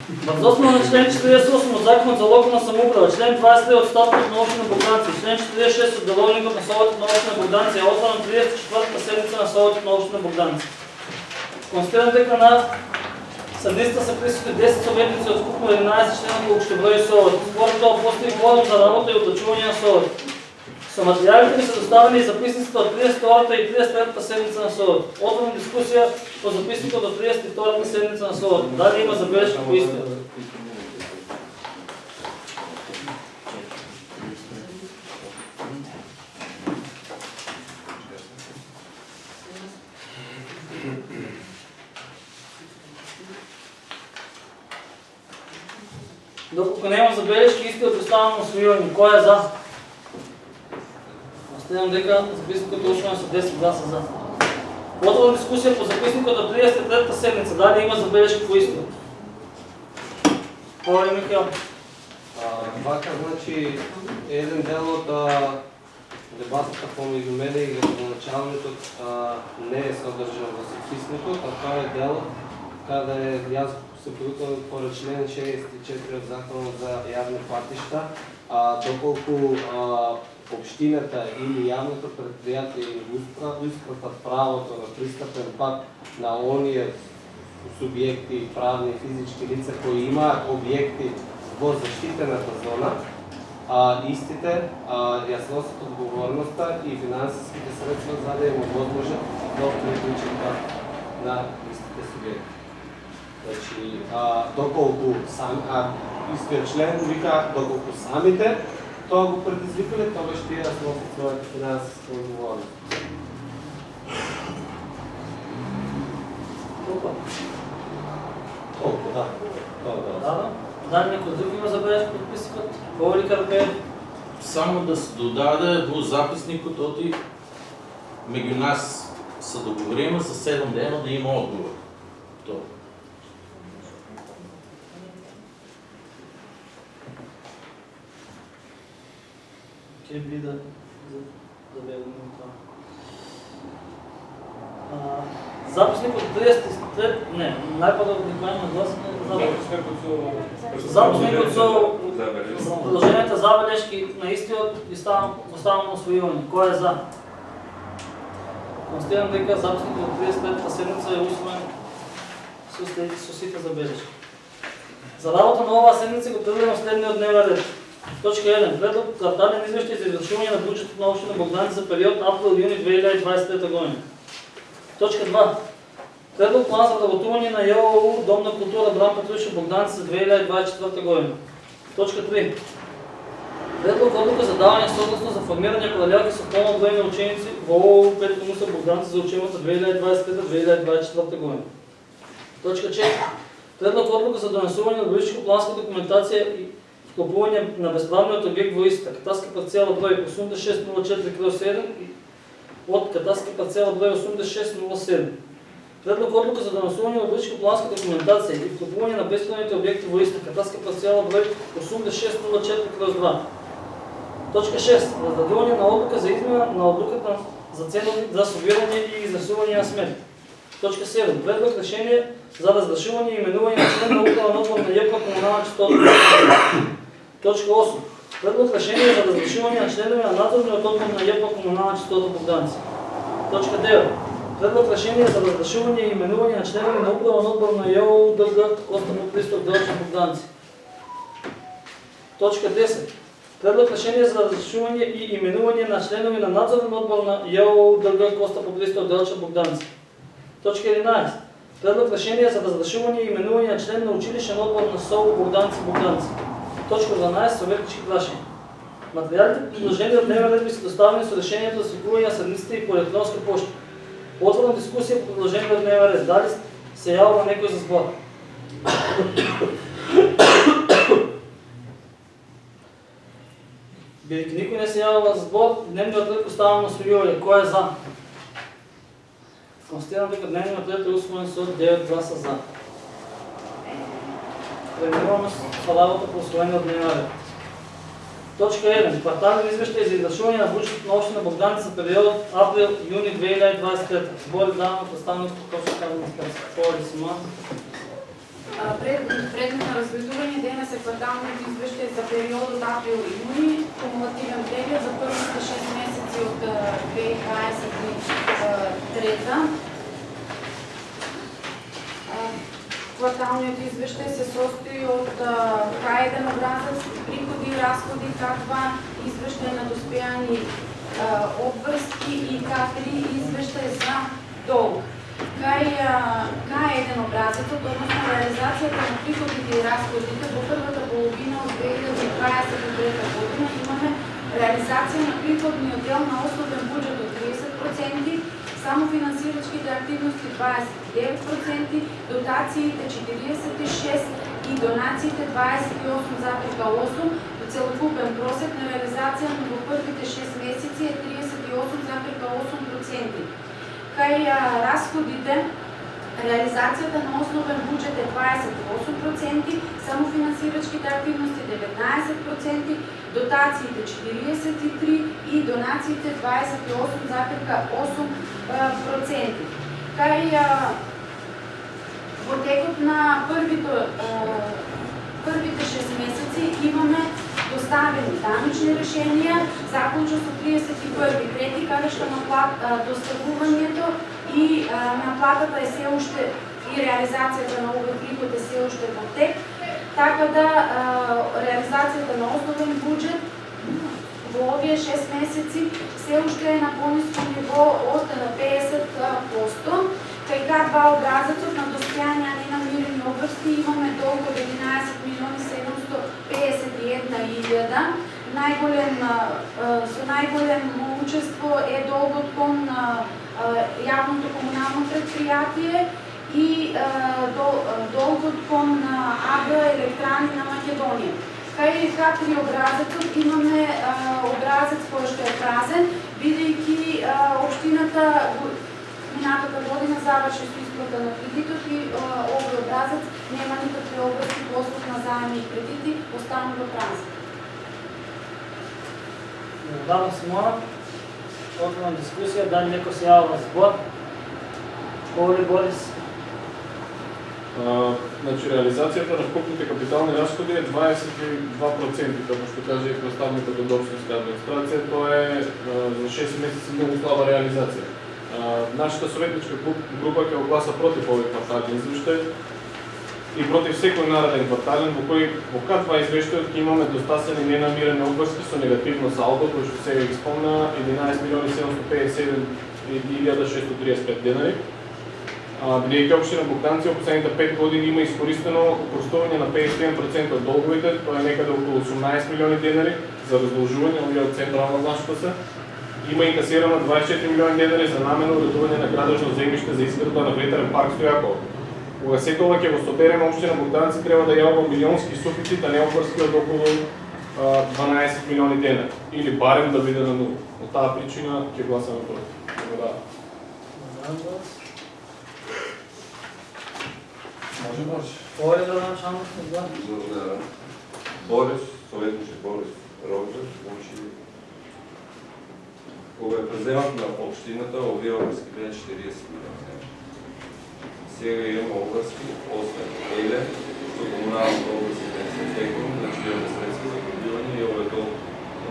Въз основа на член 48 от Закона за локална самоуправа, член 23 от статутът на община Богданци, член 46 от Деловника на Совета на община Богданци, е отварена 34-та седмица на Совета на община Богданци. Констатирам дека на съдницата са присъщи 10 съветници от скупно 11 члена, колко ще брои Совет. Според това постои кворум за работа и отлъчуване на Совет. Са материалите ми са доставени и записниците от 32-та и 33-та седмица на Совет. Отварям дискусия по записника до 32-та седмица на Совет. Дали има забележка по искане? Докато няма забележки, иска да оставам усвоиване. Кой е за? Оставям дека записникът е ушване са 10 гласа за. Отварям дискусия по записника до 33-та седмица. Дали има забележки по иска? Кой е Михаил? Вака, значи, един дел от дебатата помежду мене и градоначалникот не е съдържан в записникот, а това е дел, къде аз се привиквам според член 64 от Закона за явни пътища, доколко общината или явното предприятие изпратят правото на пристъпен път на ония субекти, правни физически лица, кои имаат обекти во защитената зона, истите ја носят отговорността и финансиските средства за да им възможат да приключат на истите субекти. Значи, доколку истият член вика, доколку самите тоа го предизвикали, тоа ще ја носят своята финансиска отговорност. Толку, да. Да. Дали некој друг има забележка подписникот? Говори Карпеев. Само да се додаде во записникот оти меѓу нас се договориме за 7 дена да има одговор. Тоа. Ќе би да ведем това. Записник от 33, не, най-първо обикновено на гласане записник от продълженията забележки на истиот и оставам усвоиване. Кой е за? Констатирам дека записникът от 33-та седмица е усвоен с усите забележки. За работа на ова седмица го предлагам следния дневен ред. Точка 1. Предлог квартален извещи за извършване на бюджета на община Богданци за период април-юни 2023 година. Точка 2. Предлог план за работуване на ЙОУ Дом на култура Бран Петрушев Богданци за 2024 година. Точка 3. Предлог отлука за даване съгласно за формиране паралелки с пълно брой на ученици в ООУ 5 Комуса Богданци за учебната 2023-2024 година. Точка 4. Предлог отлука за донесуване на геодезическо-планска документация и вкупуване на безправният обект во истата. Катастър парцела брой 8604/7 и от катастър парцела брой 8607. Предлог отлука за донесуване на геодезическо-планска документация и вкупуване на безправните обекти во истата. Катастър парцела брой 8604/2. Точка 6. Раздадуване на отлука за измена на отлуката за ценови за събиране и изнесуване на сметки. Точка 7. Предлог решение за разрешаване и именуване на член на управен отбор на ЕПК комунална частота. Точка 8. Предлог решение за разрешаване на членове на надзорния отбор на ЕПК комунална частота Богданци. Точка 9. Предлог решение за разрешаване и именуване на членове на управен отбор на ЙОУ ДГ Коста Попристов Делчев Богданци. Точка 10. Предлог решение за разрешаване и именуване на членове на надзорен отбор на ЙОУ ДГ Коста Попристов Делчев Богданци. Точка 11. Предлог решение за разрешаване и именуване на член на училищен отбор на СОУ Богданци Богданци. Точка 12. Съветнички глашения. Материалите предложени от дневен ред ви са доставени с решението за свикуване на седмиците и по електронска почта. Отворена дискусия по предложение от дневен ред. Дали се явува някой за сбор? Бидейки никой не се явува за сбор, дневният ред поставям на усвоиване. Кой е за? Констатирам дека дневният ред е усвоен с 9 гласа за. Преминаваме с работа по усвоение от дневния ред. Точка 1. Квартални извещия за извършване на бюджета на община Богданци за период април-юни 2023. Сбори даваме представник по точка на администрация. Кой е Сима? Предмет на разгледување денес е кварталниот извештај за периодот април и јуни, кумулативен преглед за првите 6 месеци од 2023. Кварталниот извештај се состои од К1 образец, приходи и расходи, К2 извештај на достојани обврски и К3 извештај за долг. К1 образецот, односно реализацијата на приходите и расходите во првата половина од 2023 година имаме реализација на приходниот дел на основен буџет од 30%, само финансирачките активности 29%, дотациите 46% и донациите 28,8%, до целокупен просек на реализација во првите 6 месеци е 38,8%. Кај расходите, реализацијата на основен буџет е 28%, само финансирачките активности 19%, дотациите 43% и донациите 28,8%. Кај во текот на првите 6 месеци имаме доставени данъчни решенија, заклучно со 31.3, каде што доставувањето и наплатата е се уште и реализацијата на овој приход е се уште во тек, така да реализацијата на основен буџет во овие 6 месеци се уште е на пониско ниво од 50%. Кај К2 образецот на достојани а ненамирени обврски имаме долг од 11.751.000. Со најголемо учество е долгот кон јавното комунално предпријатие и долгот кон АГ Електрани на Македонија. Кај К3 образецот имаме образец кој што е празен, бидејќи општината минатата година заврши со исплата на кредитот и овој образец нема никакви обврски по основ на заеми и кредити, останува празен. Давам Симона. Отворам дискусија, дали некој се јава во збор? Говори Борис. Значи, реализацијата на вкупните капитални расходи е 22%, како што каже и представникот од општинска администрација, тоа е за 6 месеци многу слаба реализација. Нашата советничка група ќе гласа против овој квартален извештај и против секој нареден квартален во кој во К2 извештајот ќе имаме достасени ненамирени обврски со негативно салдо, кој што сега ги спомна 11.757.635 денари. Бидејќи општина Богданци во последните 5 години има искористено опростување на 51% од долговите, тоа е некаде околу 18 милиони денари за раздолжување, овие од централна влаштта. Има инкасирано 24 милиони денари за намено уредување на градежно земјиште за изградба на ветерен парк Стојакова. Кога секогаш ќе го собереме општина Богданци треба да јавува милионски суфицит, а не обврски од околу 12 милиони денари или барем да биде на нула. Од таа причина ќе гласаме против. Благодарам. Може. Говори за Шанов, да. Благодарам. Борис, советниче Борис Розов, кога е преземат на општината, овие обврски беа 40 милиони. Сега имаме обврски, освен Еле, со комуналните обврски се теком, значи имаме средства за прибивање и ова е долг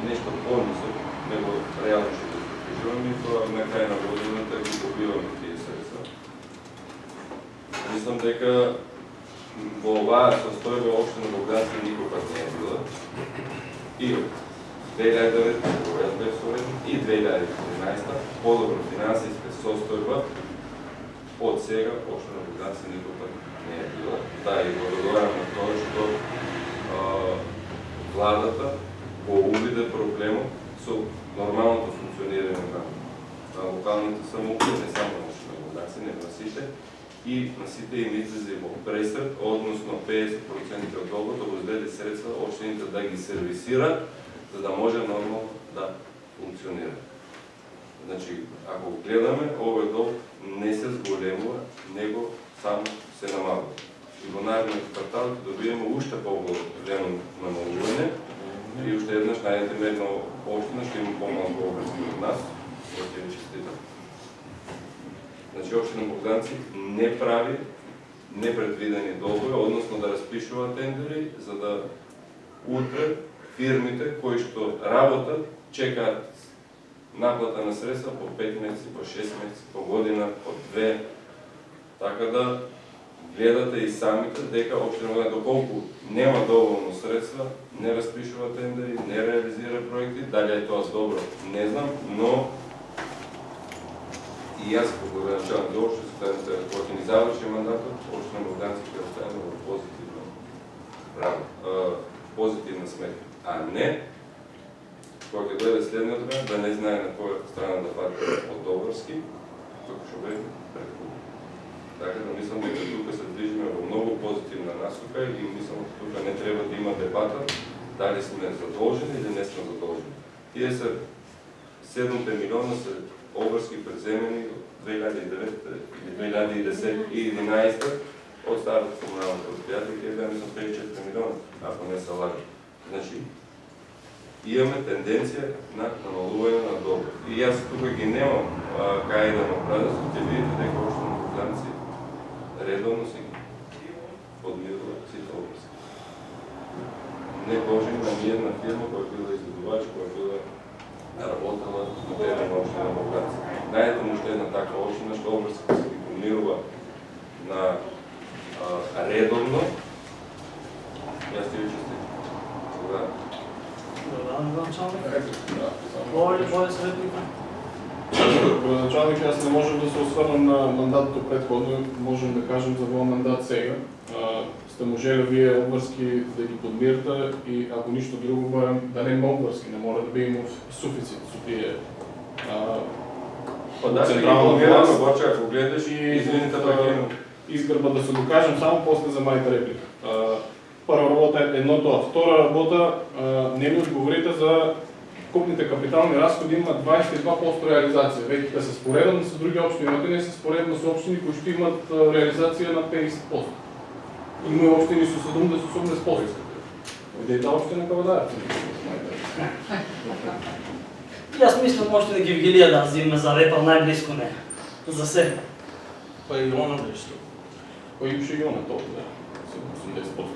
нешто по-нисок, него реално ще го прибиваме и тоа на крај на годината ги побиваме тие средства. Мислам дека во оваа состојба општина Богданци никогаш не е била. И 2009 и 2013 подобро финансиска состојба од сега општина Богданци никогаш не е била. Да, и благодарам на тоа што владата го увиде проблемот со нормалното функционирање на локалните самоуправи, не само на општина Богданци, не на сите, и на сите им излезе во пресред, односно 50% од долгот обезбеди средства општините да ги сервисираат, за да може нормално да функционира. Значи, ако гледаме, овој долг не се зголемува, него само се намалува. И во наредниот квартал ќе добиеме уште по-големо намалување и уште еднаш најдете една општина што има помалку обврски од нас, ќе ви честитам. Значи, општина Богданци не прави непредвидени долгови, односно да распишува тендери, за да утре фирмите кои што работат чекаат наплата на средства по 5 месеци, по 6 месеци, по година, по 2. Така да гледате и самите дека општина доколку нема доволно средства, не распишува тендери, не реализира проекти, дали е тоа добро, не знам, но и јас како градоначалник за општина, кога ќе ни заврши мандатот, општина Богданци ќе остане во позитивна сметка, а не кога ќе дојде следното време, да не знае на која страна да фати од Добровски, како што бе предходно. Така да мислам дека тука се движиме во многу позитивна насока и мислам дека тука не треба да има дебата дали сме задолжени или не сме задолжени. Тие се 7 милиона се обврски преземени од 2009 или 2010 и 2011 од старото комунално предпријатие, ќе беа мислам 54 милиона, ако не се лажам. Значи, имаме тенденција на намалување на долг. И јас тука ги немам кај да направам, ќе видите дека општина Богданци редовно си подмирува сите обврски. Не дължим на ниедна фирма која била изследувач, која била работела на терен на општина Богданци. Најдете му што една таква општина што обврски се ги подмирува на редовно. Јас ти ви честитам. Благодарам. С реплика? Градоначалник, аз не можем да се освърнам на мандатото предходно, можем да кажем за воен мандат сега. Сте можели вие обврски да ги подмирате и ако нищо друго да нема обврски, не може да би имал суфицит со тие централна власт, обаче ако гледаш и извините изгрба да се докажем само после за моята реплика. Първа работа е едно това. Втора работа, не ми отговорите за купните капитални разходи, има 22% реализация. Веќе да се споредам с други общини, но не се споредам с общини, кои што имат реализация на 50%. Има и общини со 70-80%. Идејта община кога да И аз мислам, може да ги Вигилија да взиме за репа най-близко не. За се. Па и она нещо. Па имаше и она толкова, да. 80%.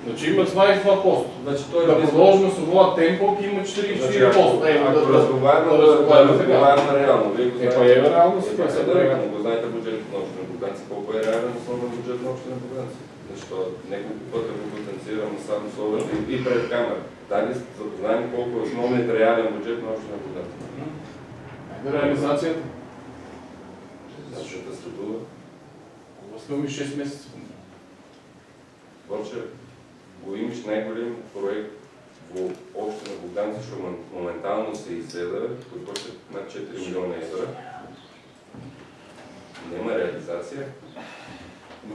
Значи има 22%. Значи той да продължим с това темпо, има 44%. Ако разговаряме реално, вие го знаете. реално реално, го знаете бюджет на община Богданци, колко е реален основен бюджет на община Богданци. Защото няколко пъти го потенцирам само словата и пред камера. Дали запознаем колко е основният реален бюджет на община Богданци. Реализацията? Защото статула. Оставаме 6 месеца. Борче, го имаш най-голем проект во община Богданци, што моментално се изведа, кој којше над 4 милиона евра. Нема реализација. Во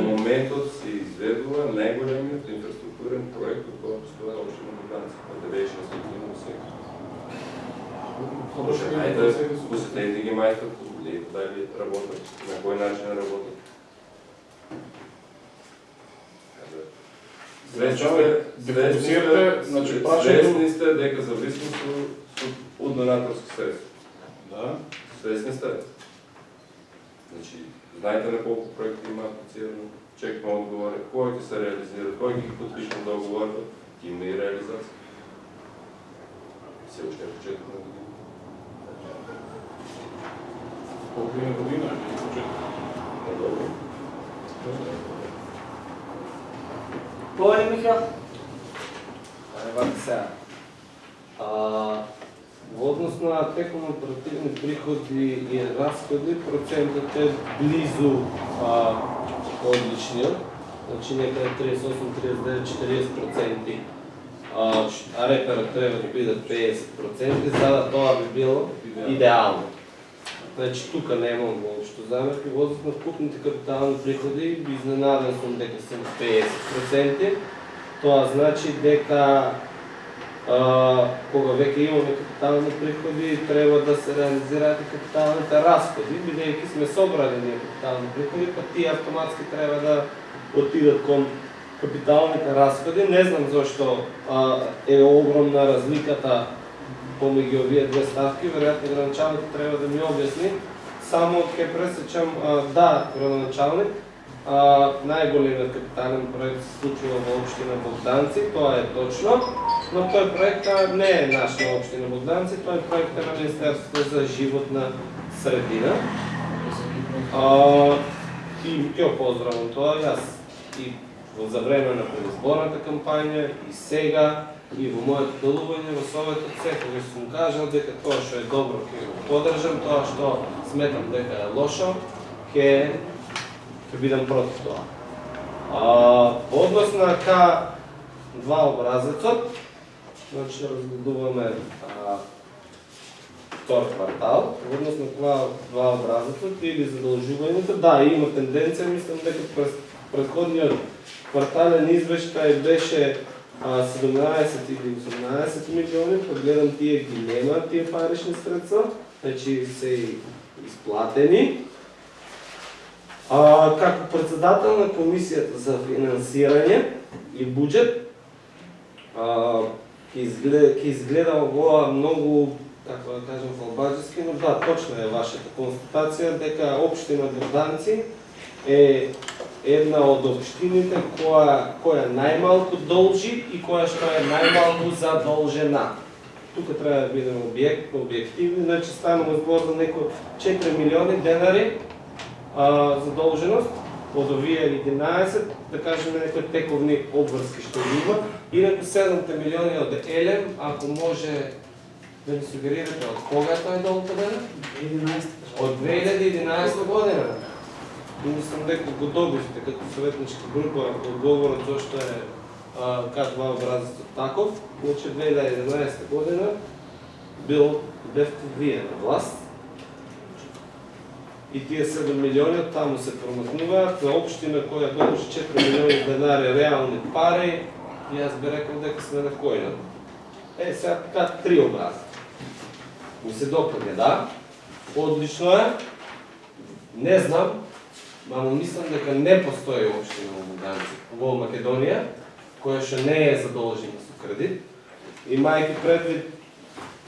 моментот се изведува најголемиот инфраструктурен проект од кој постоја община Богданци, од 96 година до сега. Ајде, посетете ги мајсторите, гледате дали работат, на кој начин работат. Свесни сте дека зависимо од донаторски средства. Да. Свесни сте. Значи, знаете на колко проекти има аплицирано, чекаме одговори, кои ќе се реализират, кои ги подпишат договорите, има и реализација. Се още е почеток на година. Половина година е почеток. Добро. Кой е, Миха? Вака сега. Во однос на теком оперативни приходи и разходи, процентът е близо одличният. Значи некъде 38-39-40%. А реперът трябва да биде 50%, за да това би било идеално. Значи тук нямам въобще замерки. Во однос на купните капитални приходи, изненаден съм дека съм 50%. Това значи дека кога веќе имаме капитални приходи, трябва да се реализираат и капиталните разходи, бидејќи сме собрали ние капитални приходи, па тие автоматски трябва да отидат кон капиталните разходи. Не знам зашто е огромна разликата помеѓу овие две ставки, веројатно градоначалникот треба да ми објасни. само ќе пресечам, да, градоначалник, най-големият капитален проект се случва в община Богданци, това е точно, но тој проект не е наш на община Богданци, тој проект е на Министерството за животна средина. И ќе поздравам тоа, јас и за време на предизборната кампања, и сега, и во моето делување во Советот, секогаш сум кажал дека тоа што е добро ќе го поддржам, тоа што сметам дека е лошо, ќе бидам против тоа. По однос на К2 образецот, значи разгледуваме втор квартал, во однос на К2 образецот или задолжувањето, да, има тенденција, мислам дека през предходниот квартален извештај беше 17 или 18 милиони, гледам тие ги нема, тие парични средства, значи се изплатени. Како председател на Комисијата за финансирање и буџет, ќе изгледа ово многу, како да кажем, фалбаџески, но да, точна е вашата констатација дека општина Богданци е една од општините која најмалку должи и која што е најмалку задолжена. Тука треба да бидеме објективни, значи станува збор за некои 4 милиони денари задолженост, од овие 11, да кажеме некои тековни обврски што има, и некои 7 милиони од Елем, ако може да ни сугерирате од кога е тој долг даден? 2011. Од 2011 година. Мислам дека го добивте като съветничка група одговорот зашто е К2 образецот таков. Значи 2011 година бевте вие на власт и тие 7 милиони таму се промакнуваат за општина која должи 4 милиони денари реални пари и јас би рекол дека сме на којна. Сега така 3 образа. Ми се допаѓа, да. Одлично е. Не знам, мамо мислам дека не постои општина во Богданци, во Македонија, која што не е задолжена со кредит. Имајќи предвид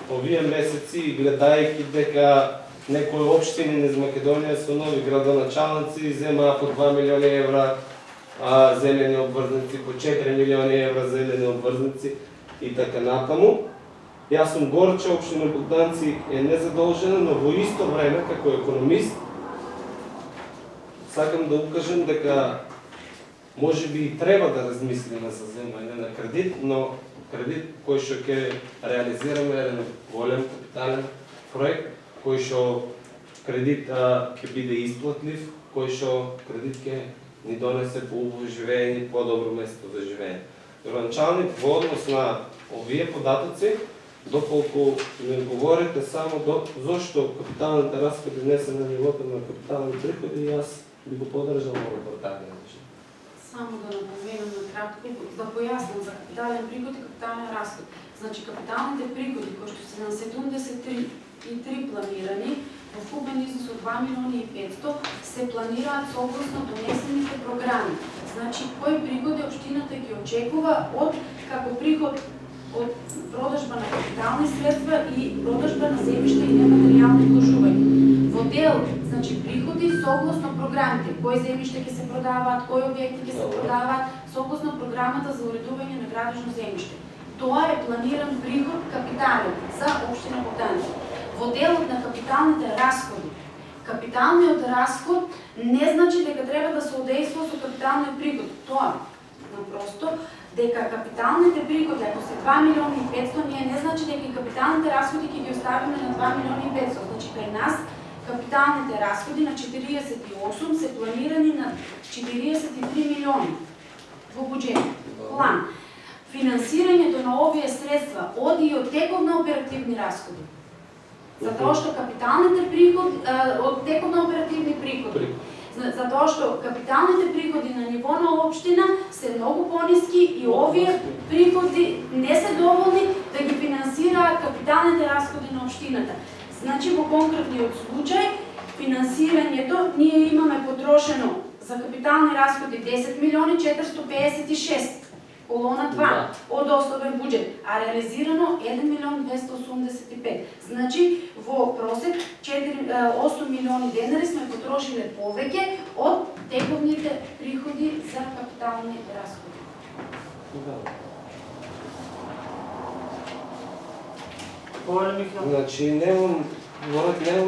овие месеци и гледајќи дека некои општини низ Македонија со нови градоначалници земаа по 2 милиони евра зелени обврзници, по 4 милиони евра зелени обврзници и така натаму. Јас сум горд, че општина Богданци е незадолжена, но во исто време, како економист, сакам да укажам дека може би и треба да размислиме за земање на кредит, но кредит кој што ќе реализираме еден голем капитален проект, кој што кредит ќе биде исплатлив, кој што кредит ќе ни донесе поубаво живење и по-добро место за живење. Градоначалник, во однос на овие податоци, доколку ми говорите само зошто капиталните разходи не се на нивото на капитални приходи, јас би го поддржал во квартален начин. Само да напоменам накратко, да појаснам за капитален приход и капитален разход. Значи капиталните приходи, кои што се на 73 планирани, во купен износ од 2 милиони и 500, се планираат согласно донесените програми. Значи кои приходи општината ќе очекува од како приход од продажба на капитални средства и продажба на земјишта и нематеријални вложувања. Во дел, значи приходи согласно програмите, кои земјишта ќе се продаваат, кои објекти ќе се продаваат, согласно програмата за уредување на градишно земјиште. Тоа е планиран приход капитален за општина Богданци. Во делот на капиталните разходи, капиталниот разход не значи дека треба да се одейства со капиталниот приход. Тоа, напросто, дека капиталните приходи, ако се 2 милиони и 500, ние не значи дека и капиталните разходи ќе ги оставиме на 2 милиони и 500. Значи кај нас капиталните разходи на 48 се планирани на 43 милиони во буџет. План. Финансирањето на овие средства оди и од тековна оперативни разходи. Затоа што капиталните приходи, од тековна оперативни приходи. Затоа што капиталните приходи на ниво на општина се многу пониски и овие приходи не се доволни да ги финансираат капиталните разходи на општината. Значи во конкретниот случај финансирањето ние имаме потрошено за капитални разходи 10 милиони 456, колона 2 Да. од особен буџет, а реализирано 1 милион 285. Значи во просек 8 милиони денари сме потрошиле повеќе од тековните приходи за капитални расходи. Да. Ова ли Михаил? Значи, немам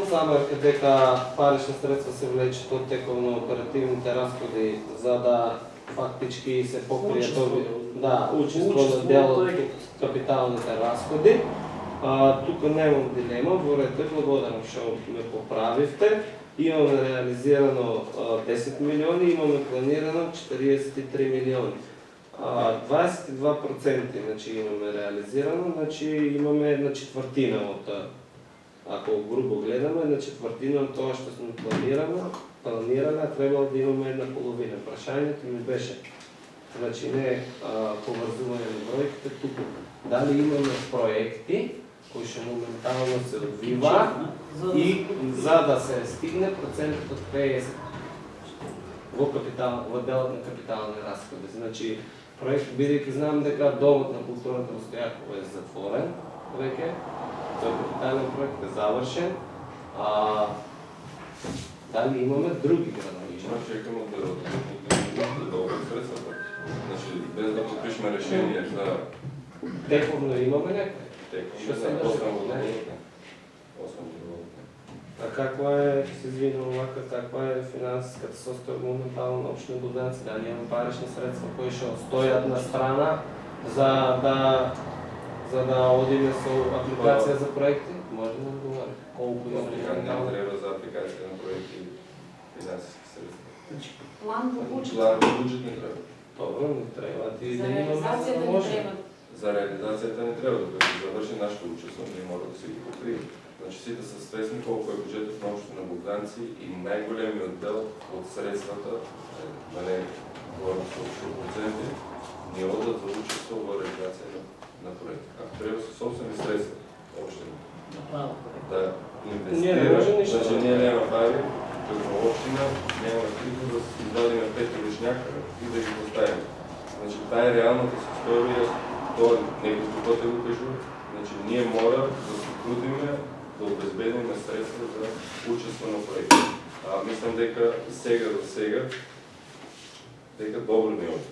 замерка дека парични средства се влечат од тековно оперативните разходи, за да фактички се покријат учество на дел од капиталните разходи. Тука немам дилема, во ред, благодарам што ме поправивте. Имаме реализирано 10 милиони, имаме планирано 43 милиони. 22% значи имаме реализирано, значи имаме една четвртина од, ако грубо гледаме, една четвртина од тоа што сме планирали, требало да имаме една половина. Прашањето ми беше, значи не поврзување на бројките туку, дали имаме проекти кои што моментално се одвива и за да се стигне процентот од 50 во делот на капитални разходи. Значи, проект, бидејќи знам дека Домот на културата во Стојаково е затворен веќе, тој капитален проект е завршен, дали имаме други градовишта? Чекаме да обрат средствата. Значи, без да подпишеме решение за Тековно имаме некој? тековно за 8 години. А каква е, се извинувам вака, каква е финансиската состојба моментално на општина Богдановци? Дали имаме парични средства кои што стојат на страна за да одиме со апликација за проекти? Може да одговори колку имаме Не моментално? треба за апликација на проекти финансиски средства. План во буџет. План во буџет не треба. Добро, не треба. Ти За да имаме, реализацијата да не може. треба. За реализацијата не треба, докато се заврши нашето учество, ние мора да се ги покрием. Значи сите са свесни колко е бюджетот на општина Богданци и најголемиот дел од средствата, да не говорам со проценти, ни одат за учество во реализација на проекти. Ако треба со собствени средства, општина да Не може инвестира, ништо. значи ние нема пари, како општина нема приход да се извадиме 5 илишњака и да ги поставиме. Значи таа е реалната состојба, тоа неколку пати го кажува. Значи ние мора да се трудиме да обезбедиме средства за учество на проекти. Мислам дека сега дека добро не оди.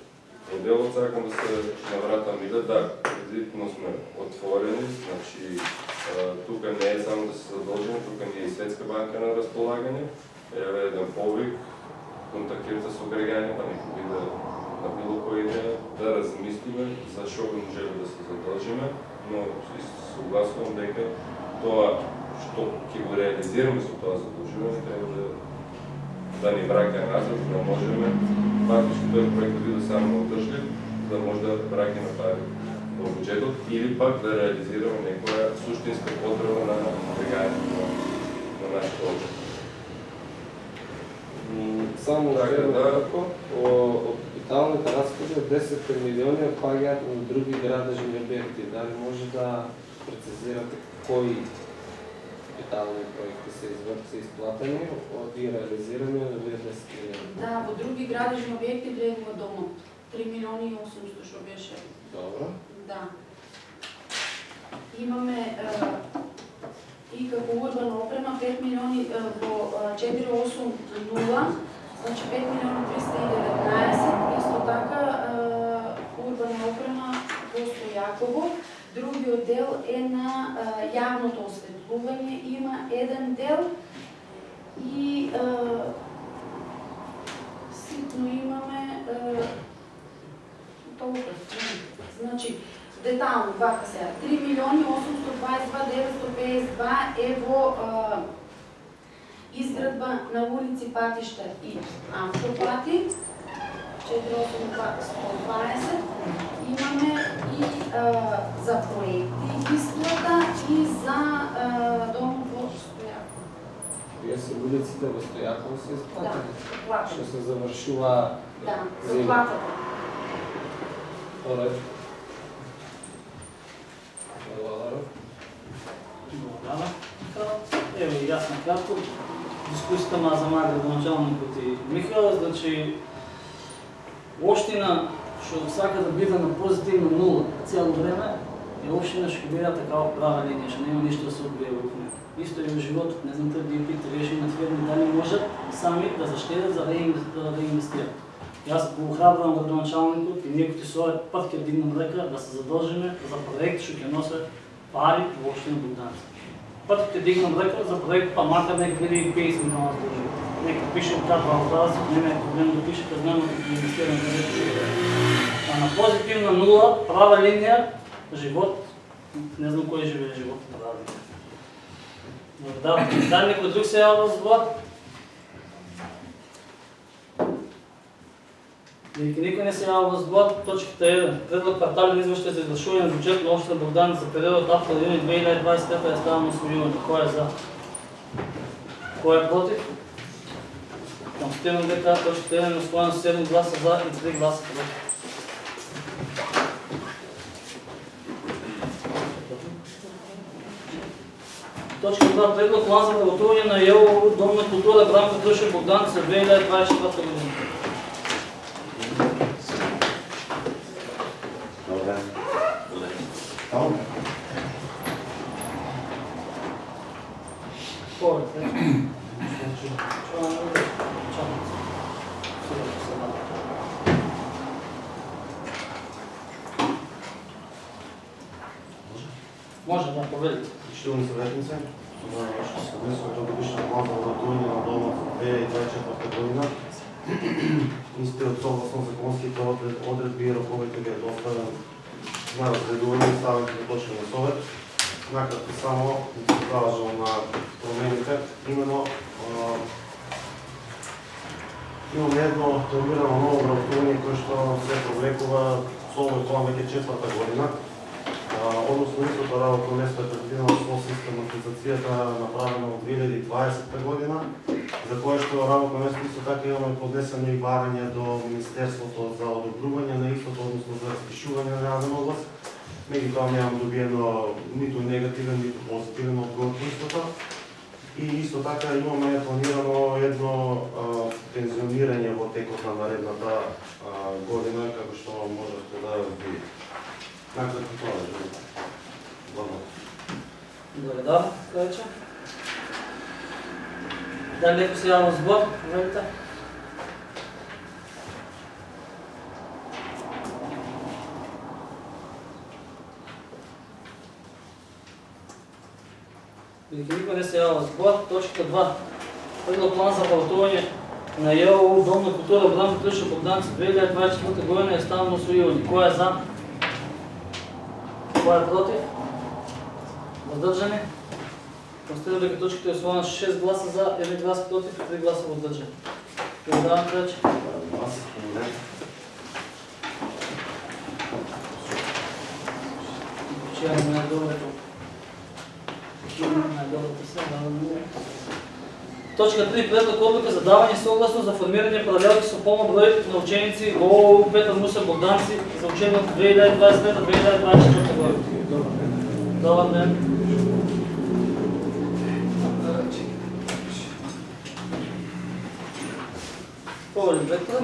Од делот сакам да се навратам и да кредитно сме отворени, значи тука не е само да се задолжиме, тука ни е и Светска банка на располагање, еве еден повик, контактирате со граѓани, па некој да на било кој идеја да размислиме за што би можеле да се задолжиме, но согласувам дека тоа што ќе го реализираме со тоа задолжување треба да ни враќа назад, да можеме фактички тој проект да биде само одржлив, да може да враќаме пари во буџетот или пак да реализираме некоја суштинска потреба на граѓаните на нашата општина. Само Така, да. од капиталните разходи од 10 милиони паѓаат на други градежни објекти. Дали може да прецизирате кои капитални проекти се исплатени и реализирани од овие 10 милиони? Да, во други градежни објекти влегува домот. 3 милиони и 800 што беше. Добро. Да. Имаме и како урбана опрема 5 милиони во 480, значи 5 милиони 319, исто така урбана опрема во Стојаково. Другиот дел е на јавното осветлување, има еден дел и ситно имаме толку. Значи, детално, вака сега, 3 милиони 822 952 е во изградба на улици, патишта и автопати, 482 имаме и за проекти изплата и за домот во Стојаково. Вие се улиците во Стојаково се Да, исплатени? плата. Што се завршува Да, за платата. поред? Благодарам. Ево и јас на кратко. Дискусията ма за моја градоначалникот и Михаил, значи општина што сака да биде на позитивна нула цяло време, и општина што биде такава права линија, што нема ништо да се одбие во неја. Исто и во животот, не знам дали ги питали на фирми дали можат сами да заштедат за да инвестират. Јас го охрабрувам градоначалникот и ние кои со овој пат ќе дигнем река да се задолжиме за проект што ќе носи пари во општина Богдановци. Пат ќе дигнем река за проект, па макар нека биде и 50 милиона за нека пише каква образец, нема е проблем да пише, знам да инвестираме на река. А на позитивна нула, права линија, живот, не знам кој живее живот на права линија. Да, некој друг се јава за това? Додека никој не се јава за това, точката 1. Предлог квартален извештај за извршување на бюџет на општина Богдановци за периодот април-јуни 2023 е ставено со јуни. Кој е за? Кој е против? Констатирам дека точката 1 е усвоена со 7 гласа за и 3 гласа против. Точка 2. Предлог план за работување на ЕО Дом на култура Бранко Тушев Богдановци за 2024 година. Може да поведете. Почитувани съветници, за вашето съдействие годишния план за работување на Дома за 2024 година. Истиот от согласно законските одредби и роковите ги е доставен на разгледување и ставените до точка на совет. Накратко само да се продолжам на промените. Именно имаме едно планирано ново работување кое што се провлекува со овој план веќе 4-та година. Односно истото работно место е предвидено со систематизацијата направена од 2020 година, за кое што работно место исто така имаме поднесени барања до Министерството за одобрување на истото, односно за распишување на јавна област. Меѓутоа немам добиено ниту негативен, ниту позитивен одговор по истото. И исто така имаме планирано едно пензионирање во текот на наредната година, како што можете да видите. Накратко това е. Благодаря. Благодарам, Кајче. Дали некој се јава за збор? Говорите. Додека никој не се јава за збор, точка 2. Предлог план за работување на ЕО Дом на култура Бранко Тушев Богдановци 2024 година е ставено со јуни. Кој е за? Кој е против? Воздржани? Констатирам дека точката е усвоена со 6 гласа за, 1 глас против и 3 гласа воздржани. Благодарам, Кајче. Почиваме најдоброто. Најдоброто се, Точка 3. Предлог одлука за давање согласно за формирање паралелки со полно број на ученици во ОУ Петар Мусев Богдановци за учебниот 2023-2024 година. Добар ден. Повелим Петар.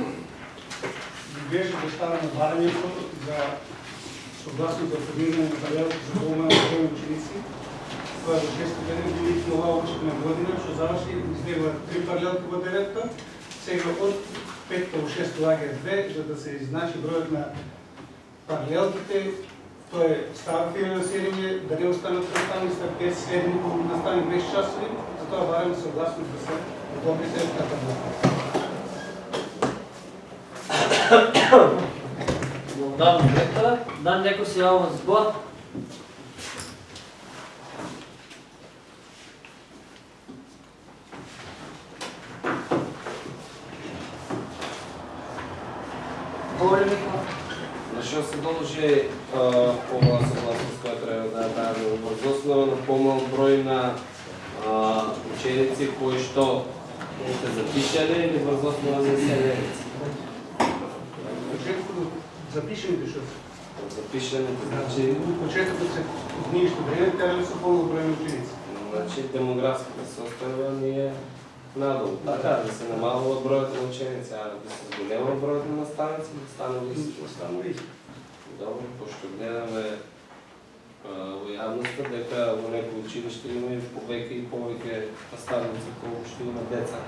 Беше доставено барањето за согласно за формирање на паралелки за полно број ученици. Това за 6 години нова учебна година, што заврши излева 3 паралелки во 9-та, сега од 5-та во 6 лагер 2, за да се изначи бројот на паралелките. Тоа е старо финансирање, да не останат наставници 5-7 наставни 10 часови, затоа бараме согласност да се одобрите така. Благодарам, Петар. Дали некој се јава за збор? На што се должи помала согласност која треба да ја даваме врз основа на помал број на ученици кои што се запишале или врз основа на заселеници? Запишените што Запишаните, значи... Почетокот се ние што време, тера со полно број на ученици. Значи демографската состојба ни е надолу. Така, да се намалва броят на ученици, а да се голема броят на наставници, да стане лист. Добре, пощо гледаме явността, дека во некои училиште има и повеќе и повеќе наставници, колку што има деца.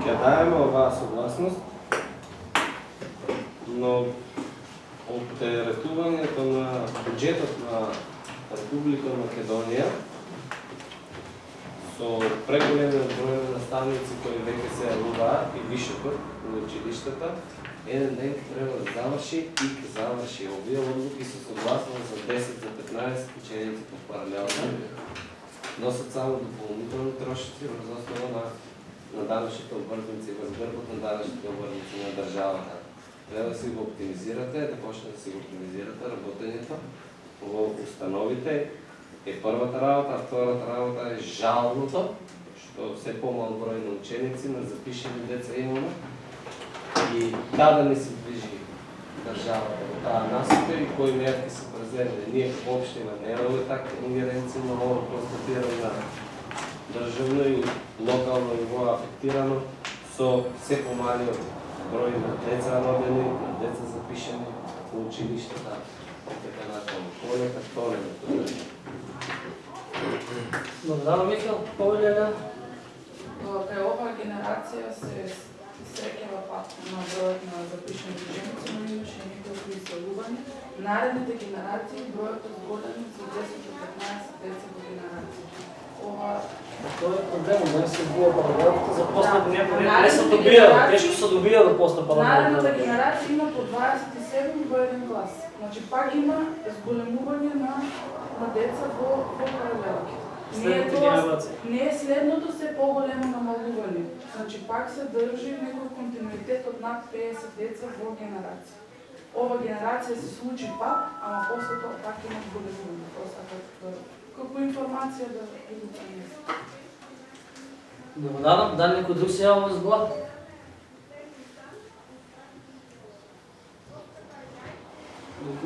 Ќе даеме оваа согласност, но определувањето на буџетот на Република Македонија со преголемиот број на наставници кои веќе се јавуваат и вишокот на училиштата, еден ден треба да заврши и ќе заврши. Овие одлуки се согласувани за 10 за 15 ученици по паралелно. Носат само допълнителни трошици врз основа на данъчните обвързници, врз гърбот на данъчните обвързници на държавата. Трябва да си го оптимизирате, да почне да си го оптимизирате работението во установите е първата работа, а втората работа е жалното, што все по-мал број на ученици, на запишени деца имаме. И да не се движи държавата во таа насока и кои мерки се преземени. Ние како општина немаме такви ингеренции, но ово констатираме на државно и локално ниво афектирано со все помалиот број на деца родени, на деца запишени во училиштата и така натаму. Понекад тонеме. Благодарам, Михаил. Повелеля. Кај оваа генерација се среќава пат на бројот на запишени ученици, но имаше неколку иселувања. Наредните генерации бројот е зголем за 10 до 15 деца во генерација. Тоа е проблем, да се збува паралелката за после не се добија, тешко се добија до после паралелката. Наредната генерација има по 27 во еден клас. Значи пак има зголемување на деца во паралелки. Не е следното се по-големо намалување. Значи пак се држи некој континуитет од над 50 деца во генерација. Ова генерација се случи пак, ама после тоа пак има зголемување. Тоа сакат како информација да ги пренесе. Благодарам. Дали некој друг се јавува за збор?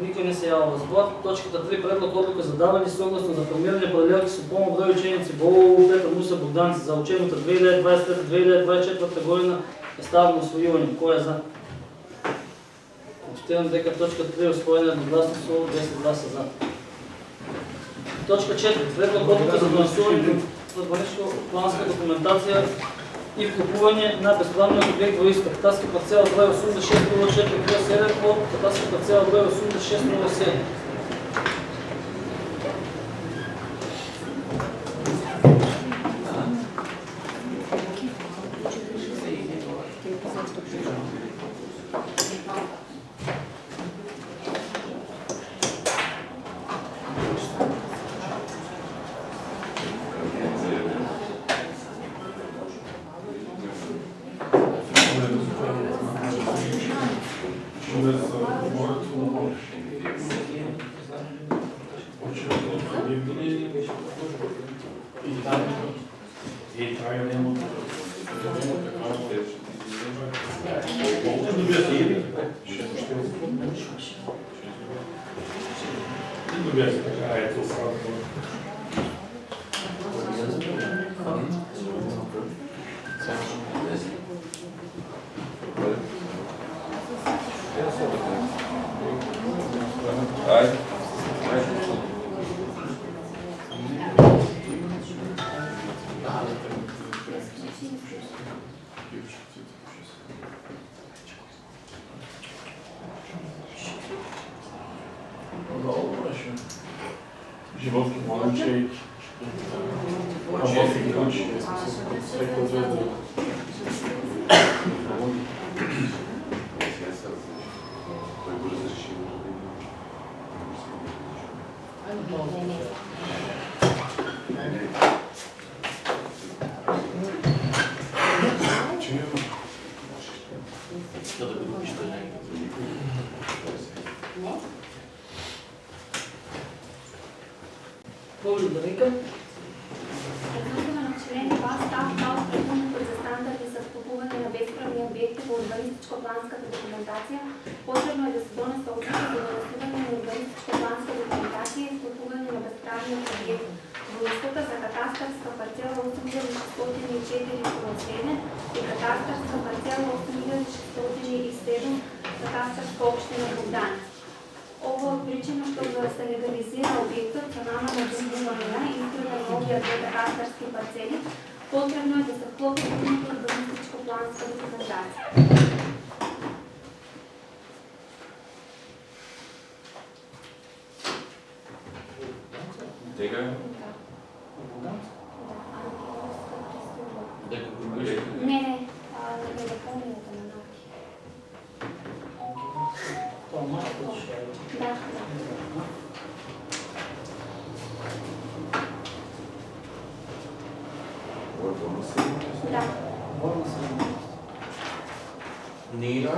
Никој не се јавува за збор. Точката 3. Предлог одлука за давање согласно за формирање паралелки со полно број ученици во Петар Муса Богданци за учебната 2023-2024 година е ставено усвојување. Кој е за? Почитувам дека точка 3 е усвоена едногласно со 10 гласа за. Точка 4. Предлог одлука за донесување на урбанистичко-планска документација и вклопување на безпланниот објект во Исток. Катастарска парцела број 8604-7 од катастарска парцела број 8607. Животни, момче, работи ключ, светло звезда. Благодаря. Разликата на член 2 става от предното за стандарти за вкупуване на безправни обекти по урбанистичко-планската документация. Потребно е да се донесе одлука за донесување на урбанистичко-планска документация и вкупуване на безправни обекти двоистата за катастърска парцела 8604/7 и катастърска парцела 8607 катастърска община Богданица. Ова е причина што да се легализира објектот со намера на добивање и изградба на овие две катастърски парцели, потребно е да се вклопи урбанистичко-планска документација. Тега е? Не, допълнението на Наки. Това малко ще е. Да. Да. Ние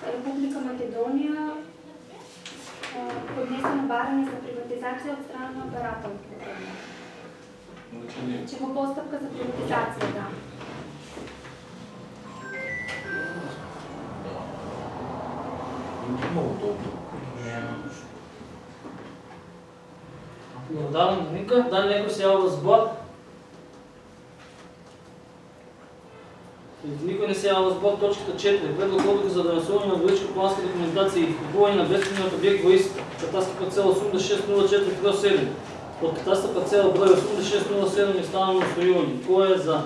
Република Македонија поднесено барање за приватизација од страна на оператор. Че во постапка за приватизација, да. Благодарам Доминка. Дали некој се јавува за збор? Никој не се јавува за збор. Точката 4. Предлог одлука за донесување на одвоечка планска документација и купување на бесценниот објект во истата. Катастар парцела 8604/7 од катастар парцела број 8607 и станално устојување. Кој е за?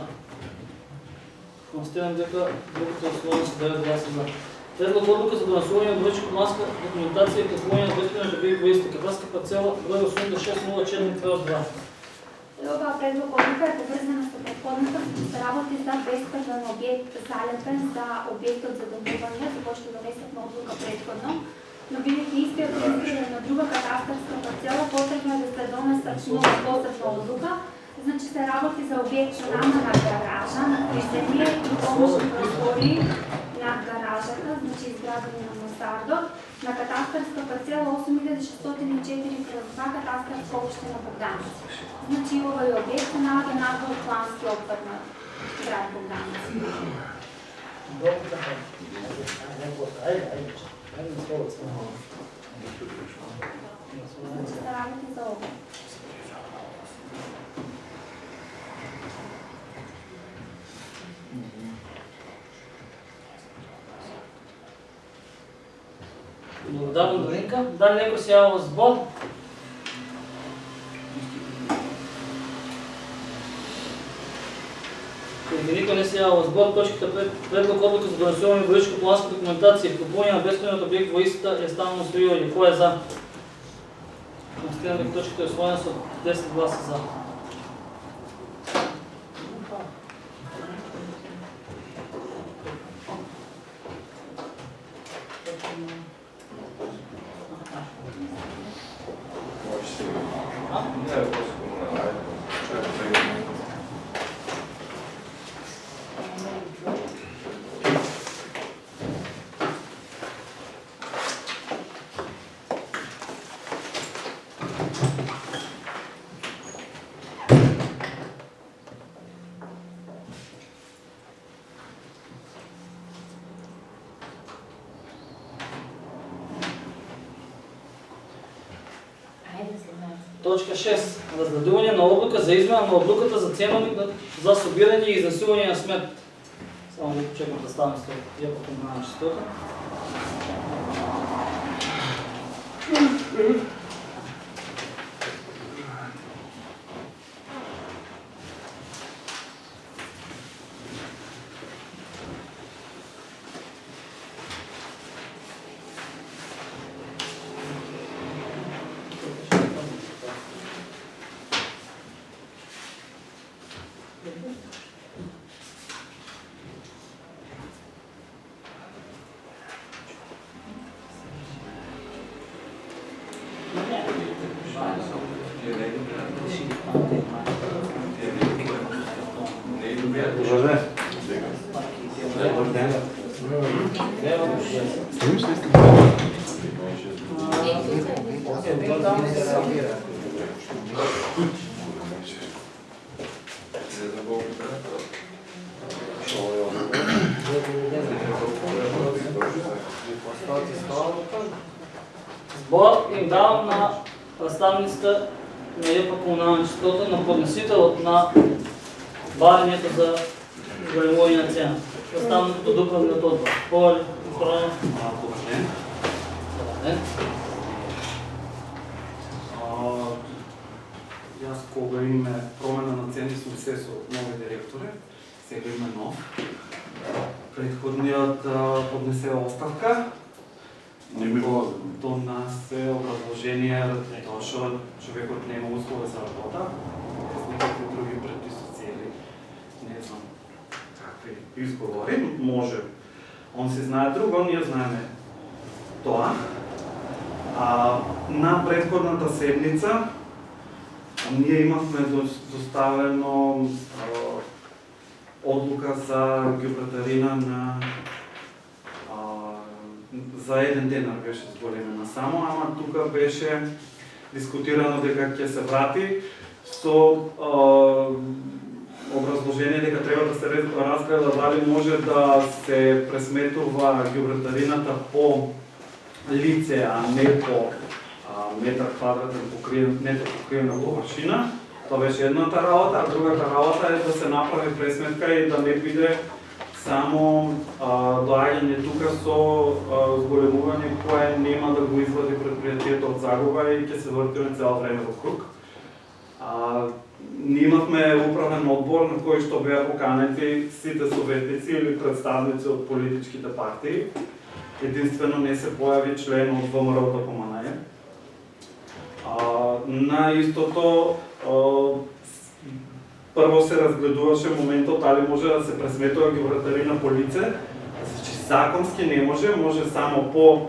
Констатирам дека другото условие се 9 гласа за. Предлог одлука за донесување на одвоечка планска документација и купување на бесценниот објект во истата. Катастар парцела број 8604/2. Оваа предлог одлука е поврзана со претходната се работи за бесправен објект залепен за објектот за добивање, за кој што донесовме одлука претходно, но бидејќи истиот е изграден на друга катастарска парцела, потребно е да се донесат нова посебна одлука. Значи се работи за објект со намена гаража, на приземје и помошни простори над гаражата, значи изградени на мансардо, на катастарска парцела 8604/2 катастарска општина Богданица. Значи овој објект се наоѓа надвор од плански опфат на град Богданица. Значи се работи за ова. Благодарам Доминка. Дали некој се јавува за збор? Никој не се јавува за збор. Точката 5. Предлог одлука за донесување на одвоечка планска документација и купување на бесценниот објект во истата е станално устојување. Кој е за? Констатирам дека точката е усвоена со 10 гласа за. Точка 6. Раздадување на одлука за измена на одлуката за ценовник за собирање и изнесување на смет. Само да почекам да ставам с тоа. Ја потом на чистота. Збор им давам на представницата на ЕПА комунална чистота на подносителот на барањето за големување на цена. Останалото од управниот одбор. Поле, управа. Добар ден. Добар ден. Јас кога имаме промена на цени сум се со нови директори, сега има нов. Предходниот поднесе оставка. До нас е образложение тоа што човекот нема услови за работа, без никакви други предисоци или не знам какви изговори. Може, он си знае друго, ние знаеме тоа. На предходната седница ние имавме доставено одлука за ѓубратарина за еден денар беше зголемена само, ама тука беше дискутирано дека ќе се врати со образложение дека треба да се разгледа дали може да се пресметува ѓубратарината по лице, а не по метар квадратен нето покриена површина. Тоа беше едната работа, а другата работа е да се направи пресметка и да не биде само доаѓање тука со зголемување кое нема да го извади предпријатието од загуба и ќе се вртиме цел време во круг. Ние имавме управен одбор на кој што беа поканети сите советници или представници од политичките партии. Единствено не се појави член од ВМРО да поманае. На истото прво се разгледуваше моментот дали може да се пресметува ѓубратарина по лице. Значи законски не може, може само по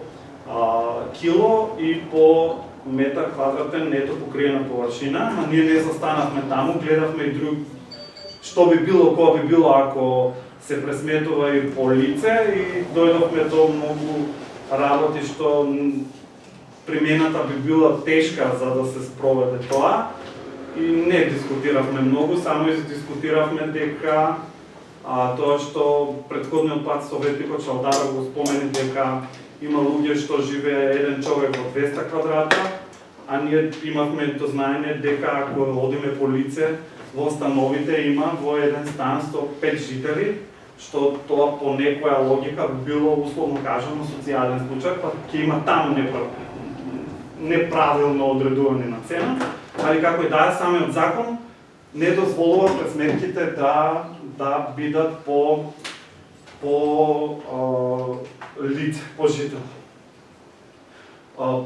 кило и по метар квадратен нето покриена површина, но ние не застанавме таму, гледавме и друг што би било, кога би било ако се пресметува и по лице и дојдовме до многу работи што примената би била тешка за да се спроведе тоа и не дискутиравме многу, само дискутиравме дека тоа што предходниот пат советникот Шалдаров го спомени дека има луѓе што живее еден човек во 200 квадрата, а ние имавме дознаење дека ако одиме по лице во становите има во еден стан со 5 жители, што тоа по некоја логика би било условно кажано социјален случај, па ќе има таму неправилно одредување на цена, али како и да е, самиот закон не дозволува пресметките да бидат по лице, по жител.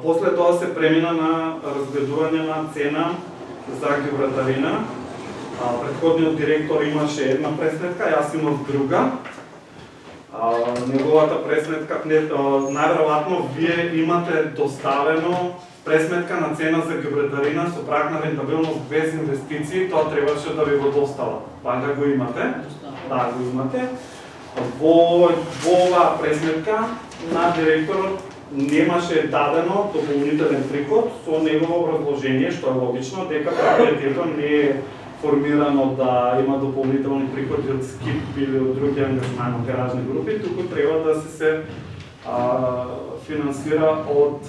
После тоа се премина на разгледување на цена за ѓубратарина. Предходниот директор имаше една пресметка, јас имав друга. Неговата пресметка, најверојатно вие имате доставено пресметка на цена за ѓубратарина со праг на рентабилност без инвестиции, тоа требаше да ви го достава. Вајда го имате? Да, го имате. Во оваа пресметка на директорот немаше дадено дополнителен приход со негово образложение, што е логично, дека предпријатието не е формирано да има дополнителни приходи од СКИП или од други ангажмани гаражни групи, туку треба да се финансира од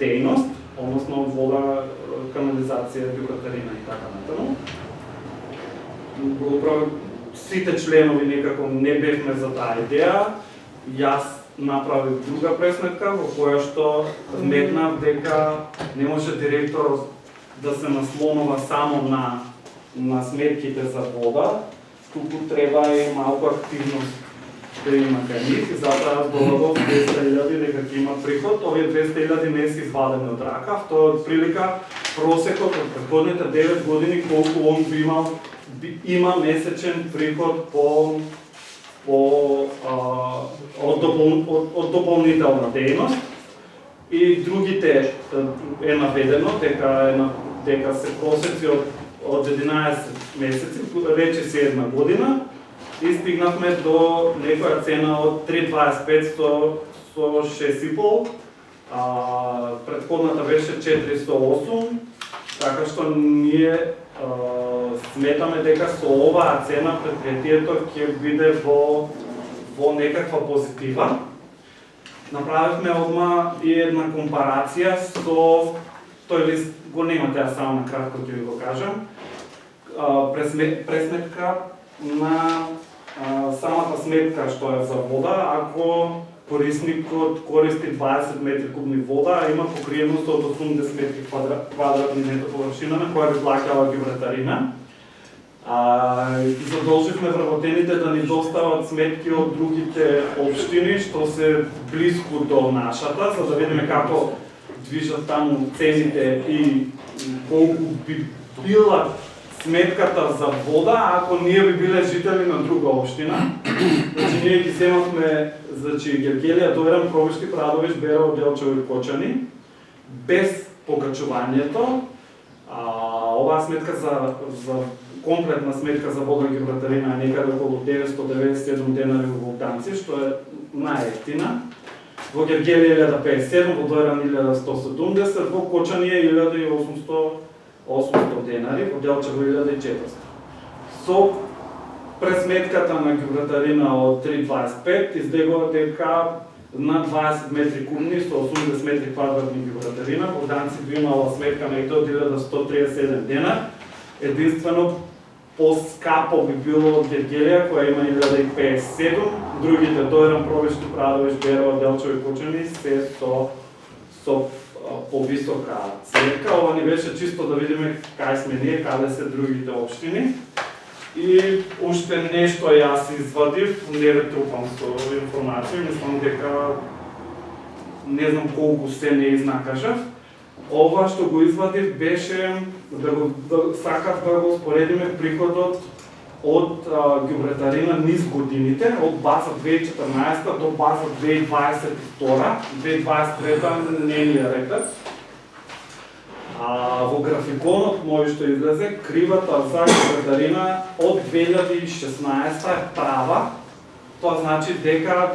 дејност, односно од вода, канализација, ѓубратарина и така натаму. Сите членови некако не бевме за таа идеја. Јас направив друга пресметка во која што сметнав дека не може директорот да се наслонува само на сметките за вода, туку треба и малку активност да има кај нив и затоа додадов 200.000 дека ќе има приход. Овие 200.000 не се извадени од рака, тоа е прилика просекот од предходните 9 години колку он би има месечен приход од дополнителна дејност и другите е наведено дека се просеци од 11 месеци, рече се една година и стигнавме до некоја цена од 3.25 со 6,5, предходната беше 408, така што ние сметаме дека со оваа цена предпријатието ќе биде во некаква позитива. Направивме одма и една компарација со тој лист го немате, а само накратко ќе ви го кажам. Пресметка на самата сметка што е за вода, ако корисникот користи 20 метри кубни вода, а има покриеност од 80 метри квадратни нето површина на која би плаќала гибретарина. Задолживме вработените да ни достават сметки од другите општини што се близко до нашата, за да видиме како движат таму цените и колку би била сметката за вода ако ние би биле жители на друга општина. Значи ние ги земавме, Гергелија, Дојран, Пробишти, Прадовиш, Берово, Делчево и Кочани без покачувањето. Оваа сметка за комплетна сметка за вода гибретарина е некаде околу 997 денари во Волтанци, што е најевтина. Во Гергелија 1057, во Дојран 1170, во Кочани е 1800 денари, во Делчево 1400. Со пресметката на гибретарина од 3,25 излегува дека на 20 метри кубни со 80 метри квадратни гибретарина, Волтанци би имала сметка на 1137 денар. Единствено по-скапо би било од Гергелија, која има 1057, другите Дојран, Пробишти, Прадовиш, Берово, Делчево и Кочани се со повисока сметка. Ова ни беше чисто да видиме кај сме ние, каде се другите општини. И уште нешто јас извадив, не ве трупам со информација, мислам дека не знам колку се не изнакажав. Ова што го извадив беше сакав да го споредиме приходот од гибретарина низ годините, од база 2014 до база 2022, 2023 не ни ја рекат. Во графиконот мој што излезе, кривата за гибретарина од 2016 е права. Тоа значи дека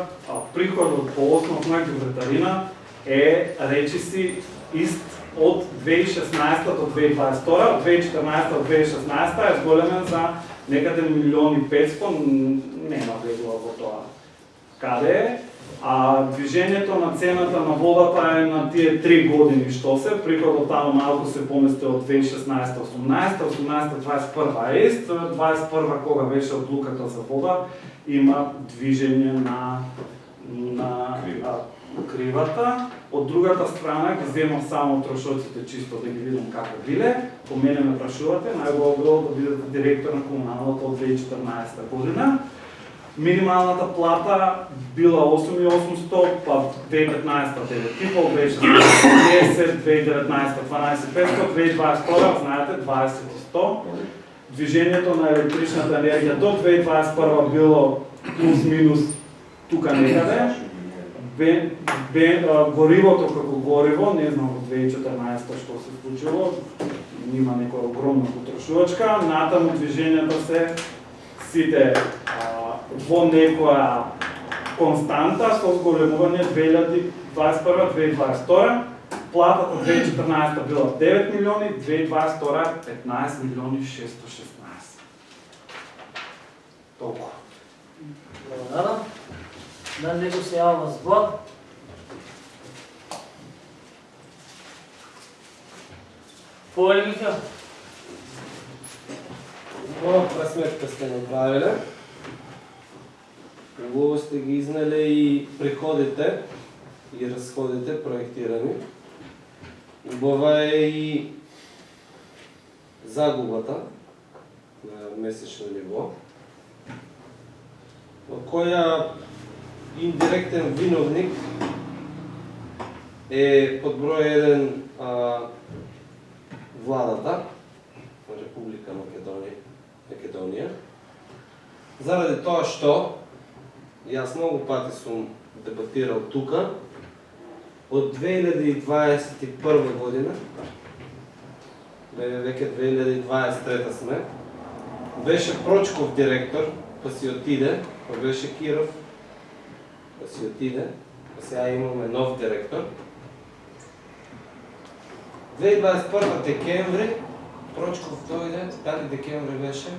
приходот по основ на гибретарина е речиси ист од 2016 до 2022, од 2014 до 2016 е зголемен за некаде 1.500.000, нема влегува во тоа каде е. Движењето на цената на водата е на тие 3 години што се, приходот таму малку се помести од 2016-18, 18-21 е ист, 21 кога беше одлуката за вода, има движење на кривата. Од другата страна ги земав само трошоците чисто да ги видам како биле. По мене ме прашувате, најголо било да бидете директор на комуналната од 2014 година. Минималната плата била 8.800, па 2015 9.5, 2016 10, 2019 12.500, 2022 знаете 20.100. Движењето на електричната енергија до 2021 било плюс-минус тука некаде. Горивото како гориво, не знам во 2014 што се случило, има некоја огромна потрошувачка, натаму движењата се сите во некоја константа со зголемување 2021-2022. Платата 2014 била 9 милиони, 2022 15 милиони 616. Толку. Благодарам. Да него се јава збор. Полемика. Во пресметка сте направиле. Убаво сте ги изнеле и приходите и расходите проектирани. Убава е и загубата на месечно ниво, во која индиректен виновник е под број 1 владата на Република Македонија. Заради тоа што јас многу пати сум дебатирал тука, од 2021 година, веќе 2023 сме, беше Прочков директор, па си отиде, па беше Киров, па си отиде, па сега имаме нов директор. 2021 декември, Прочков дојде, дали декември беше,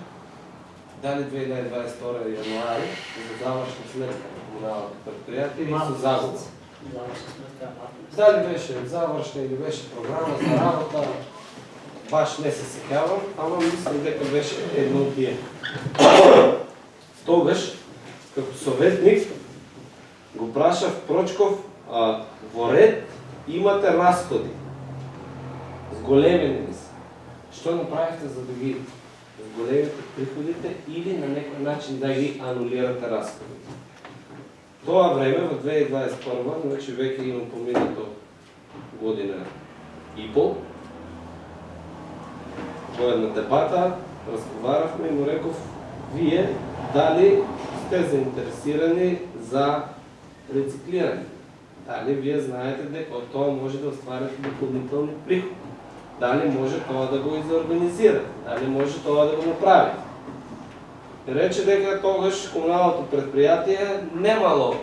дали 2022 јануари, за завршна сметка на комуналното предпријатие и со загуба. Завърши сметка, Дали беше завършна или беше програма за работа, баш не се сетявам, ама мислям дека беше едно от тие. Тогаш, како советник, го прашав Прочков, во ред имате разходи, зголемени ли се? Што направихте за да ги зголемите приходите или на некој начин да ги анулирате разходите? Тоа време, во 2021, значи веќе имам поминато година и пол, во една дебата разговаравме и му реков, вие дали сте заинтересирани за рециклиране? Дали вие знаете дека од тоа може да остварите допълнителни приходи? Дали може тоа да го изорганизирате? Дали може тоа да го направите? Рече дека тогаш комуналното предприятие немало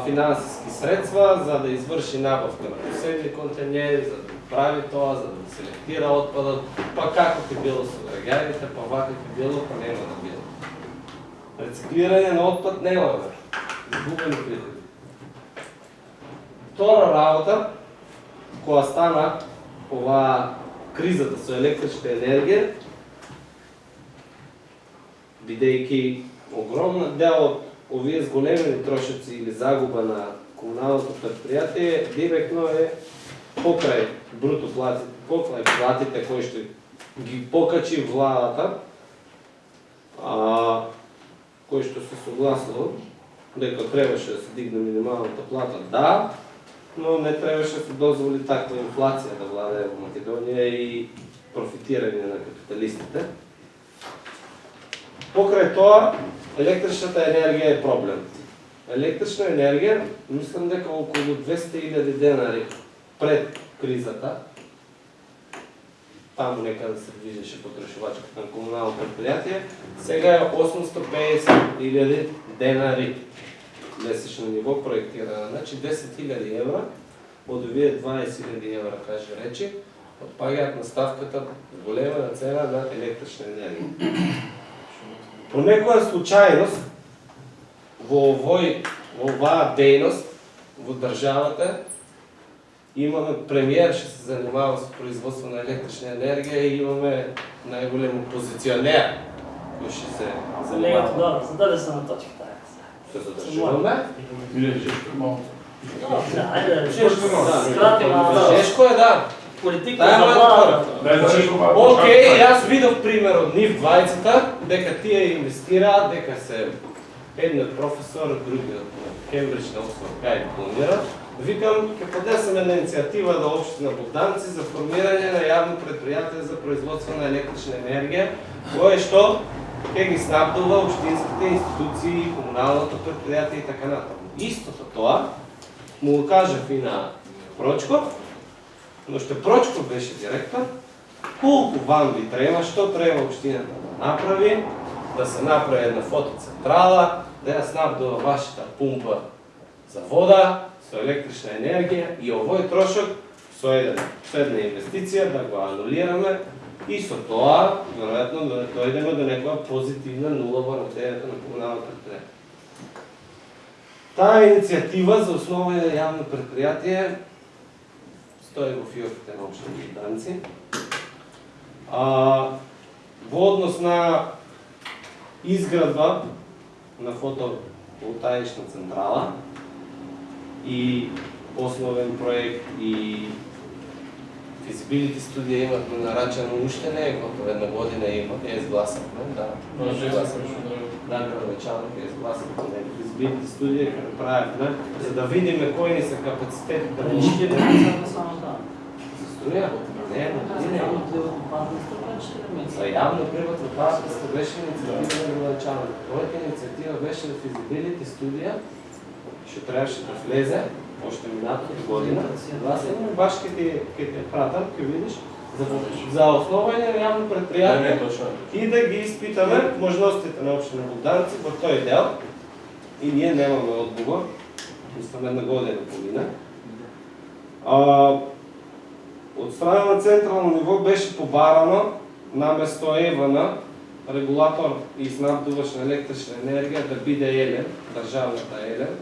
финансиски средства за да извърши набавка на посебни контейнери, за да прави тоа, за да селектира отпадът, па како би било со агрегатите, па вака би било, па нема да било. Рециклирање на отпад нема, изгубени приходи. Втора работа, која стана оваа кризата со електрична енергија, бидејќи огромна дел од овие зголемени трошоци или загуба на комуналното предприятие директно е покрај бруто платите, покрај платите кои што ги покачи владата, кој што се согласило дека требаше да се дигне минималната плата, да, но не требаше да се дозволи таква инфлација да владее во Македонија и профитирање на капиталистите. Покрај тоа, електричната енергија е проблем. Електрична енергија, мислам дека околу 200.000 денари пред кризата, таму некаде се движеше потрошувачката на комунално предприятие, сега е 850.000 денари месечно ниво проектирана. Значи 10.000 евра, од овие 20.000 евра, каже речи, отпаѓаат на ставката голема на цена на електрична енергија. По некоја случајност, во оваа дејност во државата, имаме премиер што се занимава со производство на електрична енергија и имаме најголем опозиционер кој што се занимава. Да, зададе се на точката. Што задржуваме? Жешко е, да. Политика за владата. Океј, јас видов пример од нив двајцата, дека тие инвестираат, дека се едниот професор, другиот Кембридж на Оксфорд кај планира. Викам, ќе подесаме една иницијатива до општина Богданци за формирање на јавно предпријатие за производство на електрична енергија, кое што ќе ги снабдува општинските институции, комуналното предпријатие и така натаму. Истото тоа му го кажав и на Прочков, но што Прочков беше директор, колку вам ви треба, што треба општината да направи, да се направи една фотоцентрала, да ја снабдува вашата пумпа за вода, со електрична енергија и овој трошок со една инвестиција да го анулираме и со тоа, веројатно, да дојдеме до некоја позитивна нула во работењето на комуналното предпријатие. Таа иницијатива за основање на јавно предпријатие стои во фиоките на општина Богданци. Во однос на изградба на фотоволтаична централа и основен проект и физибилити студија имавме нарачано уште не, кото една година е изгласавме, да. Да, градоначалник е изгласавме физибилити студија ќе направивме, за да видиме кои ни се капацитетите на уште. Струја? Не, за јавно-приватно партнерство беше иницијатива на градоначалник. Мојата иницијатива беше на физибилити студија, што требаше да влезе, още минатата година. Аз имам баш ќе те пратам, ќе видиш, за основање на јавно предпријатие и да ги испитаме можностите на општина Богданци во тој дел. И ние немаме одговор, мислам една година половина. Од страна на централно ниво беше побарано наместо ЕВН, регулатор и снабдуваш на електрична енергија да биде ЕЛЕН, државната ЕЛЕН.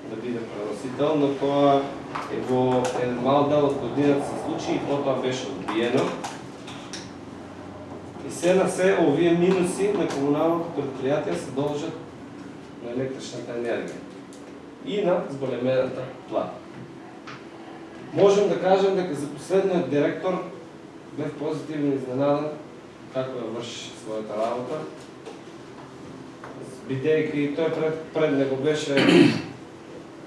да биде преносител, но тоа е во еден мал дел од годината се случи и потоа беше одбиено. И се на се овие минуси на комуналното предприятие се дължат на електричната енергия и на зголемената плата. Можем да кажем дека за последниот директор бев позитивно изненадан како ја врши својата работа, бидејќи тој пред него беше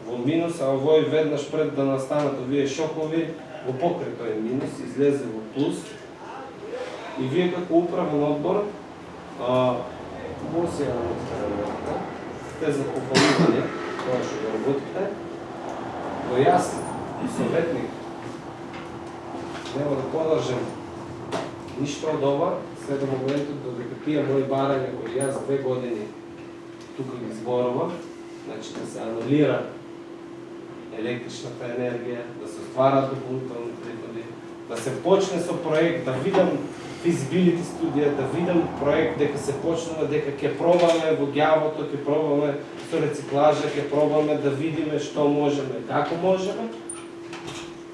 во минус, а овој веднаш пред да настанат овие шокови, во покрај тој минус, излезе во плюс. И вие како управен одбор, може сега да сте за похвалување тоа што го работите, но јас и советник нема да подржам ништо од ова, се до моментот додека тие мои барања кои јас 2 години тука ги зборувам, значи да се анулира електричната енергија, да се стварат дополнителни приходи, да се почне со проект, да видам физибилити студија, да видам проект дека се почнува, дека ќе пробаме во ѓавото, ќе пробаме со рециклажа, ќе пробаме да видиме што можеме, како можеме.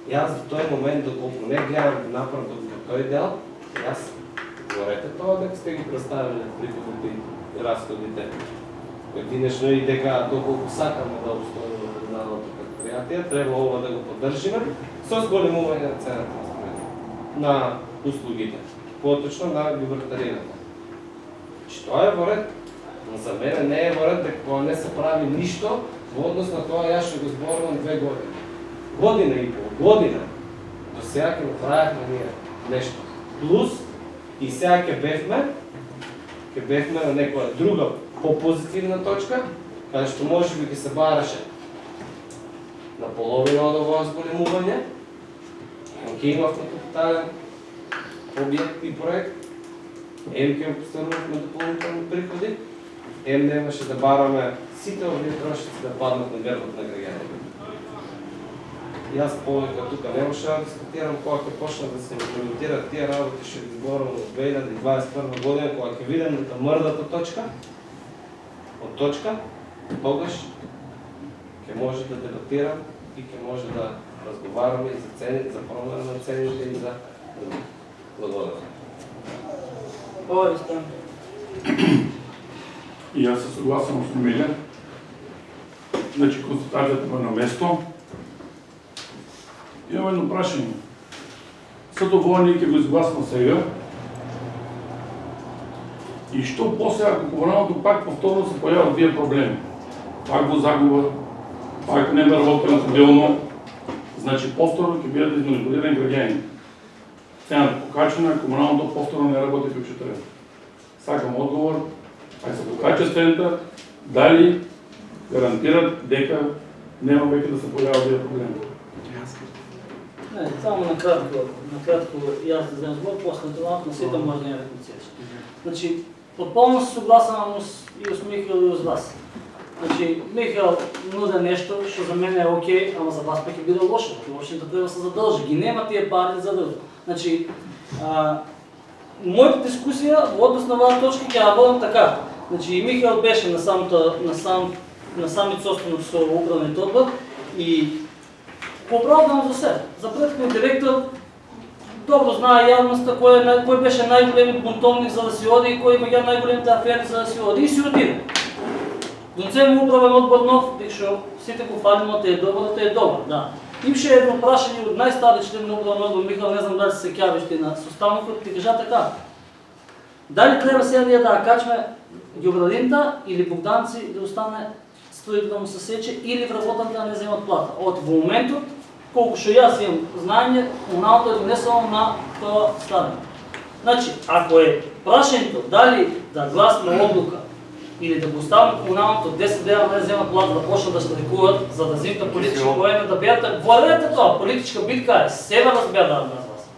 Јас до тој момент, доколку не гледам напредок во тој дел, јас говорете тоа дека сте ги представиле приходите и расходите единешно и дека доколку сакаме да обстоиме во комуналното предпријатие, треба ова да го поддржиме со зголемување на цената на услугите, поточно на либертарината. Што е во ред? Но за мене не е во ред дека кога не се прави ништо во однос на тоа јас што го зборувам 2 години. Година и пол, година. До сега ќе направивме ние нешто. Плюс и сега ќе бевме на некоја друга по-позитивна точка, каде што можеби ќе се бараше на половина од овој зголемување, ќе имавме капитален објект и проект, ќе обставувавме дополнителни приходи, немаше да бараме сите овие трошици да паднат на грбот на граѓаните. Јас повеќе тука немаше да дискутирам кога ќе почнат да се имплементираат тие работи што ги зборувам од 2021 година, кога ќе видам дека мрдата точка, од точка, тогаш ќе може да дебатирам и ќе може да разговараме и за цените, за промена на цените и за други. Благодарам. И јас се согласам со Милен. Значи, констатацијата на место. Имам едно прашање. Сето војни ќе го изгласна сега. И што после, ако комуналното пак повторно се појават тие проблеми? Пак во загуба, пак не работи наделно, значи повторно ќе бидат изманипулирани граѓани. Цената покачена, комуналното повторно не работи како што треба. Сакам одговор, ај се покача цената, дали гарантират дека нема веќе да се појават тие проблеми? Не, само накратко јас да земам збор, после тоа на сите може да ја реплицираш. Значи, потполно се согласам и с Михаил и с вас. Значи, Михаил нуде нешто што за мене е окей, ама за вас пак ќе биде лошо. Општината треба да се задолжи. Ги нема тие пари за да. Значи, мојата дискусија во однос на оваа точка ќе ја водам така. Значи, Михаил беше на самиот состанок со управниот одбор и поправдано за себе. За претходниот директор добро знае јавноста кој беше најголемиот бунтовник за да си оди и кој има најголемите афери за да си оди и си отиде. Донцема управен одбор нов, што сите го фалимо, те е добар, да. Имаше едно прашање од најстари член на управен одбор, Михаил, не знам дали се сеќаваш ти на составникот, ти кажа така. Дали треба сега ние да ја качме ѓубрадинта или Богданци да остане строително да му се сече или вработата да не земат плата. Од во моментот, колку што јас имам знаење, комуналното е донесено на тоа стадион. Значи, ако е прашањето дали да гласме одлука или да го оставим комуналното 10 дена да не земат плата, да почнат да штрикуваат, за да земат политички воена, да бидат, говорете тоа, политичка битка е, се разбеа да вас.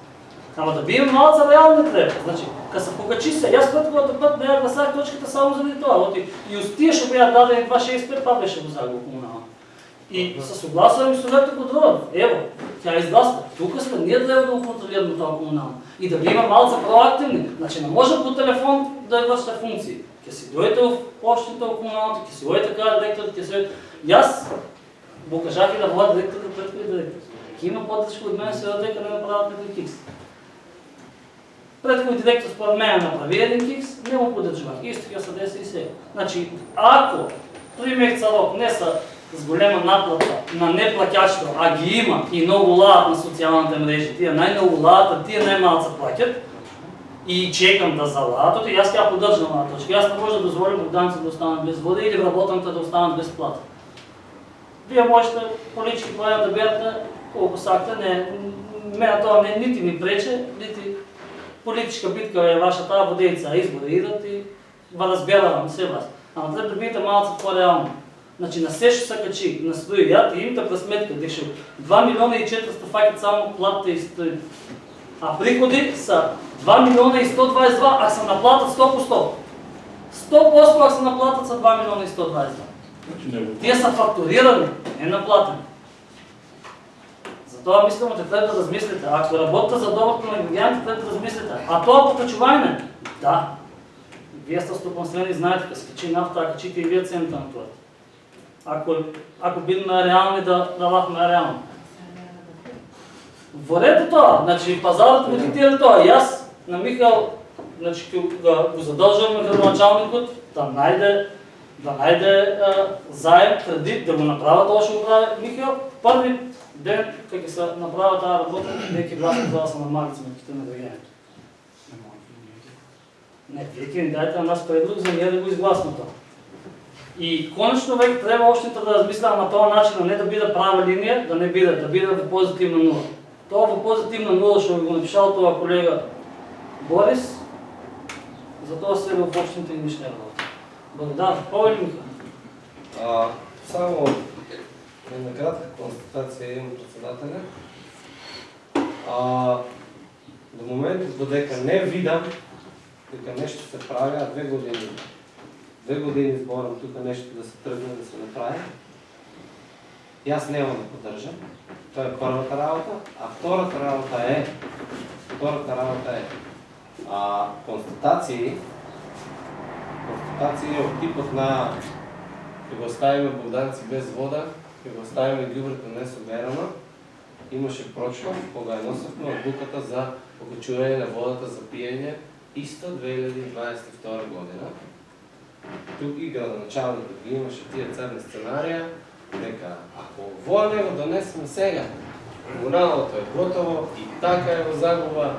Ама да бием малца реално треба. Значи, кога се покачи се, јас претходната пат не ја гласах точката само заради тоа. И од тие што беа дадени 265, па беше го загубил комунално. И се согласувам и советот од Родов. Ево, тя изгласна. Тука сме, ние треба да го контролираме тоа комунално. И да биме малца проактивни. Значи, не може по телефон да вршите функции. Ќе си дојдете во општината во комуналното, ќе си дојдете кај директорот, ќе си дојдете. Јас го кажах и да вода директора пред кои директор. Ки има по-тежко от мен се дека не направят един кикс. Пред кои директор според мен направи един кикс, не му поддържавах. Исто ќе се деси и сега. Значи, ако 3 месеца рок не са с голема наплата на неплатячето, а ги има и много лаат на социалните мрежи, тия най-много лаат, а тия най-малко се платят, и чекам да залаат, и аз тя поддържам на точка. Аз не може да дозволим богданците да останат без вода или работните да останат без плата. Вие можете политически плани да берете колко сакте, мене това нити ми прече, нити политическа битка е ваша тази воденица, а избори идат и разбирам се вас. Ама трябва да бидете малко по-реално. Значи на все ще се качи, на стои яд и имате пресметка, дешо 2 милиона и 400 факет само платата и стои. А приходи са 2 милиона и 122, а са наплатят 100 по 100. 100% ако са наплатят са 2 милиона и 122. Тия са фактурирани, не наплатени. Затова мислям, че трябва да размислите. Ако работите за доброто на гигантите, трябва да размислите. А това покачуване? Да. Вие сте стопанствени и знаете, като скачи нафта, качите и вие цената на това. Ако бидме реални, да лахме реално. Върнете това, значи пазарът го диктира това. И аз на Михал, значи го задължам на градоначалникът да найде заем, кредит, да го направят, това ще го прави Михал. Първи ден, как се направя тази работа, веки властни това са намали сметките на движението. Не, веки ни дайте на нас предлог, за ние да го изгласим това. И конечно век трябва общината да размисля на този начин, а не да биде права линия, да биде в позитивна нула. Това в позитивна нула ще го напишал това колега Борис, затова се в общините и нищо не работи. Благодаря. Повели Миха? Само една кратка констатация имам председателя. До момента, додека не видам, дека нещо се прави, а 2 години сборам тук нещо да се тръгне, да се направи, и аз няма да поддържам. Това е първата работа, а втората работа е констатации от типът на ще го оставим богданци без вода, ще го оставим гюбрето не съберана. Имаше прочно, кога носахме отбуката за покачуване на водата за пиене исто 2022 година. Тук и градоначалникът ги имаше тия ценни сценария, дека ако вода не го донесем сега, комуналното е готово и така е в загуба,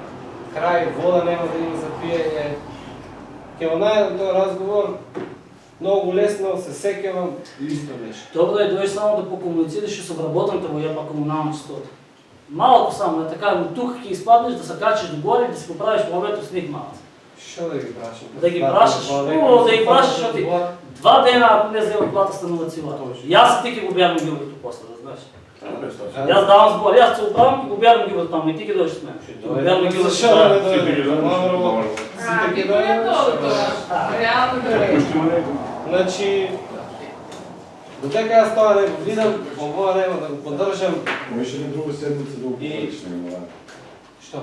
край вода няма да има за пиене. Ке онайдам този разговор, много лесно се секевам исто нещо. Добре е дойде само да покомуницираш с обработната вода по комунална чистота. Малко само е така, но тук ке изпаднеш да се качиш догоре и да си поправиш ловето с них малко. Що да ги прашам? Да ги прашаш, хубаво да ги прашаш, защото 2 дена, ако не взема плата, станува цила. И аз и ти ке го бярам гилбрето после, да знаеш. Аз давам сбор, аз се оправям и го бярам гилбрето там, и ти ке дойдеш с мен. Защо да не дойде? Реално да. Значи, дотека аз това не го видам, мога няма да го поддържам. Можеш ли друга седмица да го поддържаш? Що?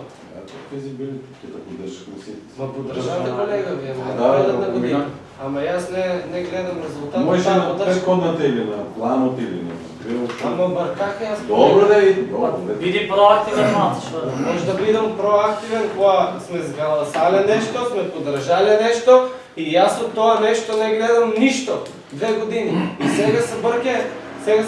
Тези били тук да поддържаш комисията. Ма поддържате колега вие, да, на година. Ама аз не гледам резултата. Можеш на предходната или на планото или на... Ама бърках аз. Добре да и... Биди проактивен малко. Може да бидам проактивен, кога сме сгаласали нещо, сме поддържали нещо и аз от това нещо не гледам нищо. 2 години. И сега се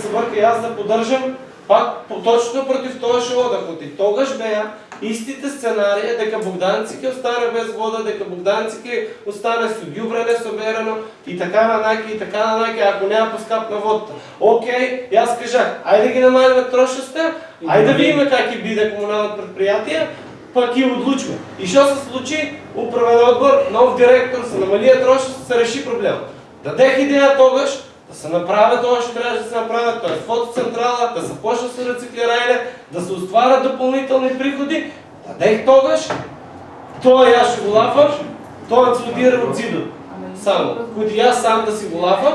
бърка и аз да поддържам пак точно против този шелодък. И тогаш бея истите сценария, дека Богданци ке остане без вода, дека Богданци ке остане с гюбре несоберано и така на найки, ако няма поскапна водата. Окей, и аз кажах, айде ги намалим трошността, айде да видим как и биде комуналното предприятие, пак и отлучме. И що се случи? Управен отбор, нов директор, се намалия трошност, се реши проблема. Дадех идея тогаш, да се направят това, ще трябва да се направят, т.е. фотоцентрала, да се почне с рециклиране, да се отварят допълнителни приходи. Дадех тогаш, той аз ще го лафам, той експлодира от Зидо. Само, които и аз сам да си го лафам,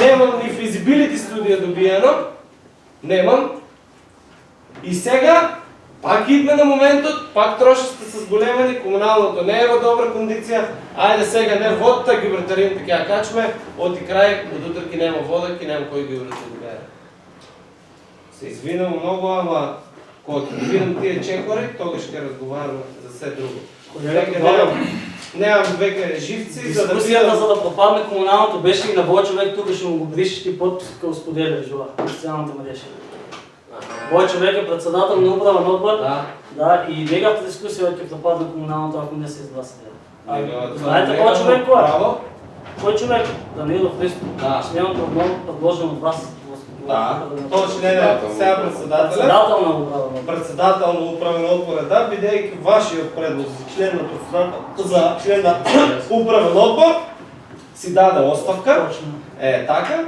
нямам ни физибилити студия добиено, нямам. И сега, пак идме на момента, пак трошите с големени, комуналното не е в добра кондиция. Айде сега не водата, гибритарин така качме, от и край, от утре ки няма вода, ки няма кой гибритар да бере. се извинам много, ама когато видам тия чекори, тогава ще разговарям за все друго. Нямам двека живци, за да дискусията, за да пропадне комуналното, беше и на бой човек, тук ще му го бришиш ти подпис, като споделя жила, социалната мрежа. Бой човек е председател на управен отбор, да, и неговата дискусия ще пропадне комуналното, ако не се изгласа. Знаете кой човек кой е? Кой човек? Данилов Христо. Членът предложен от вас. Да, той член е сега председател на управен отбор, да, бидейки вашия предлог за член на управен отбор, си даде оставка, така,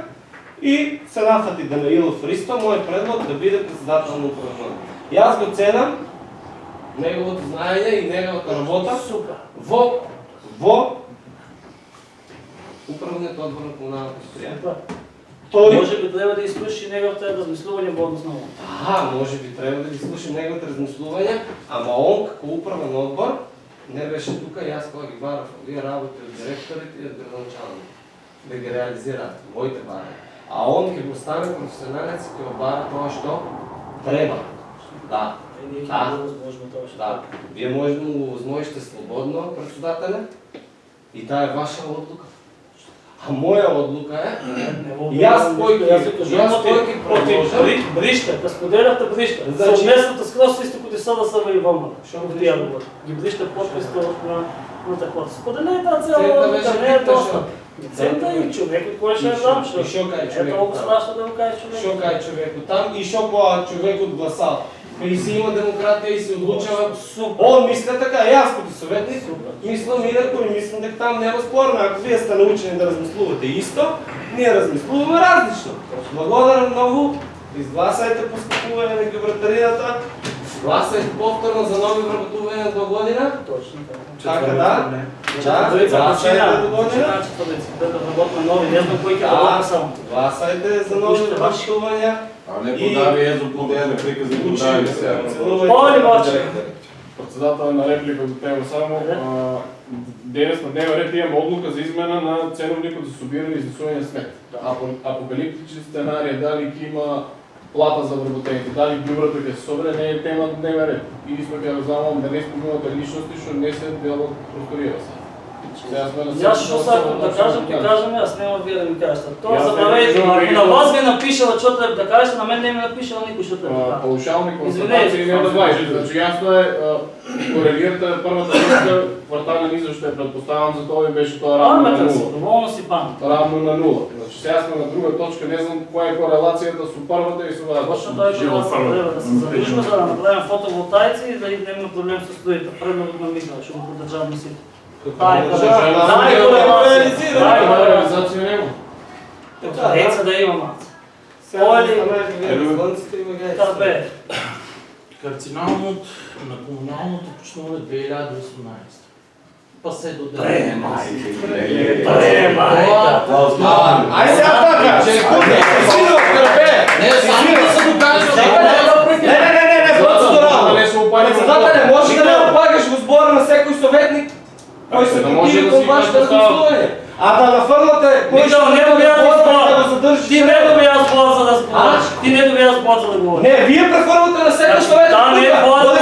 и се нафати Данилов Христо, мой предлог да биде председател на управен отбор. И аз го ценам, неговото знание и неговата работа во управлението отбор на комуналното предприятие. Може би трябва да изслуши неговите размислувания по основа. Може би трябва да изслушам неговите размислувания, ама он како управен отбор не беше тук и аз кога ги барах. Вие работи от директорите и от градоначалните да ги реализират, моите бари. А он ќе го стане професионалец и ќе го бара това, що треба. Да. Вие може да му го възможите свободно, председателя, и тая е ваша отлука. А моя отлука е, и аз койки против брища, да споделяте брища. Съвместната скрост изтокоти са да са и вълна. Що го тия говори? Ги брища подписта на такова. Споделяй тази цяла отлука, не е доста. Цента и човек, от кой ще е там, е толкова страшно да го каже човек. Шо каже човек от там и шо човек от гласа. И си има демократия и се отлучава. Он мисля така, и аз като съветник мислям инако и мислям дека там няма спорно. Ако вие сте научени да размислувате исто, ние размислуваме различно. Благодаря много, изгласайте поскъпуване на гибралтарината, гласайте повторно за нови вработувания до година. Точно така. Така да, гласайте до година. Гласайте за нови вработувания. А не подави езоподеяне, приказни подави сега. Председател на реплика до тема само. Денес на дневен ред имаме отлука за измена на ценовникът за субиране и изнесуване смет. Апокалиптичен сценарий, дали има плата за вработените, дали бюрата ќе се собере, не е тема на дневен ред. Или сме ќе разглавам да не спомнувате личности, што не се дела просторира се. Аз ще да кажем, аз няма вие да ми кажете. Това забравяйте, ако на вас ви напишала, що трябва да кажете, на мен не ми напишала никой, що трябва да кажете. Паушални констатации не да влажи. Значи ясно е, корелирата първата листа, квартален израз ще предпоставям за това и беше това равно на 0. Доволно си пан. Равно на 0. Значи сега сме на друга точка, не знам коя е корелацията с първата и с това. Точно това е корелация, трябва да се задвижим, за да направим фотоволтайци и да има проблем с строите. Предлогът на Михал, ще го поддържавам носите. Реализация няма. Деца да има маца. Карпе. Карцинално на комуналното почнуване 2018. Па се до 9. Ай сега пака! Сино, Карпе! Не, само да се докажа. Не, процедурално. Председателя, може да не опагаш в сбора на всекой съветник, кой се противи към вашето размислуване. А да нафърляте, кой ще да го задържи. Ти не добия сбор, за да сбориш. Ти не добия сбор, за да говориш. Не, вие прехвърляте на всеки съветник. Да, не е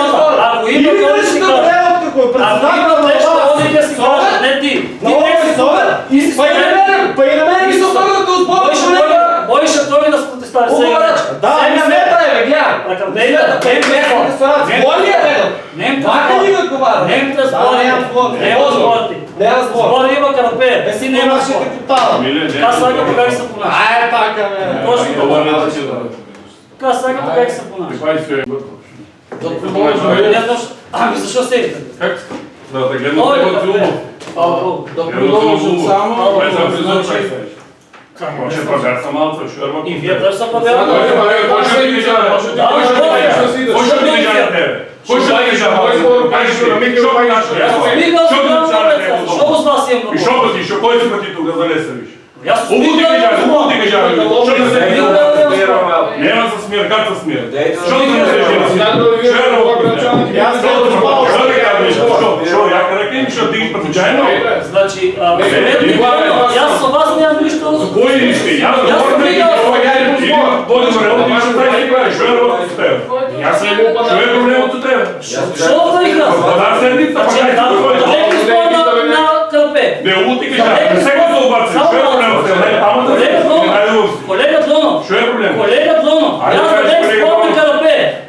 сбор. Ако има кой си кажа. Ако има нещо, оди да си кажа, не ти. Ти не си собер. Па и на мен ги се обърнате от сбора, човека. Бойше той да се протестари сега. Да, не смета е, бе, гледам. Сбор ли е, бе? Вака ли ме отговаря? Немте сбори. Нема сбори. Няма сбор. Сбори има Карпе. Си нема ще те потала. Така сега по как се понаша. Ай, така, бе. Точно така сега по как се понаша. Да продължим. Ами защо седите? Да гледам това филмов. Да продължим само. Може пазар са малко, шурма. И вие даже са пазар. Кой ще ти гижа? Кой ще ти гижа на тебе? Кой ще ти гижа? Що го с вас имам? И що пъти? Що кой си пъти тук да не се виж? Убуди гижа. Що да се няма за смир, как за смир? Що да не се виж? Що, я каракин, що ти случайно? Значи, аз с вас нямам нищо. Кой ли ще? Я да говоря, Що вика? Една седмица, на КП. Не утика, не се го обаче. Що е проблемът? Колега Донов. Що е проблем? Колега Донов. Я задех спорни КП.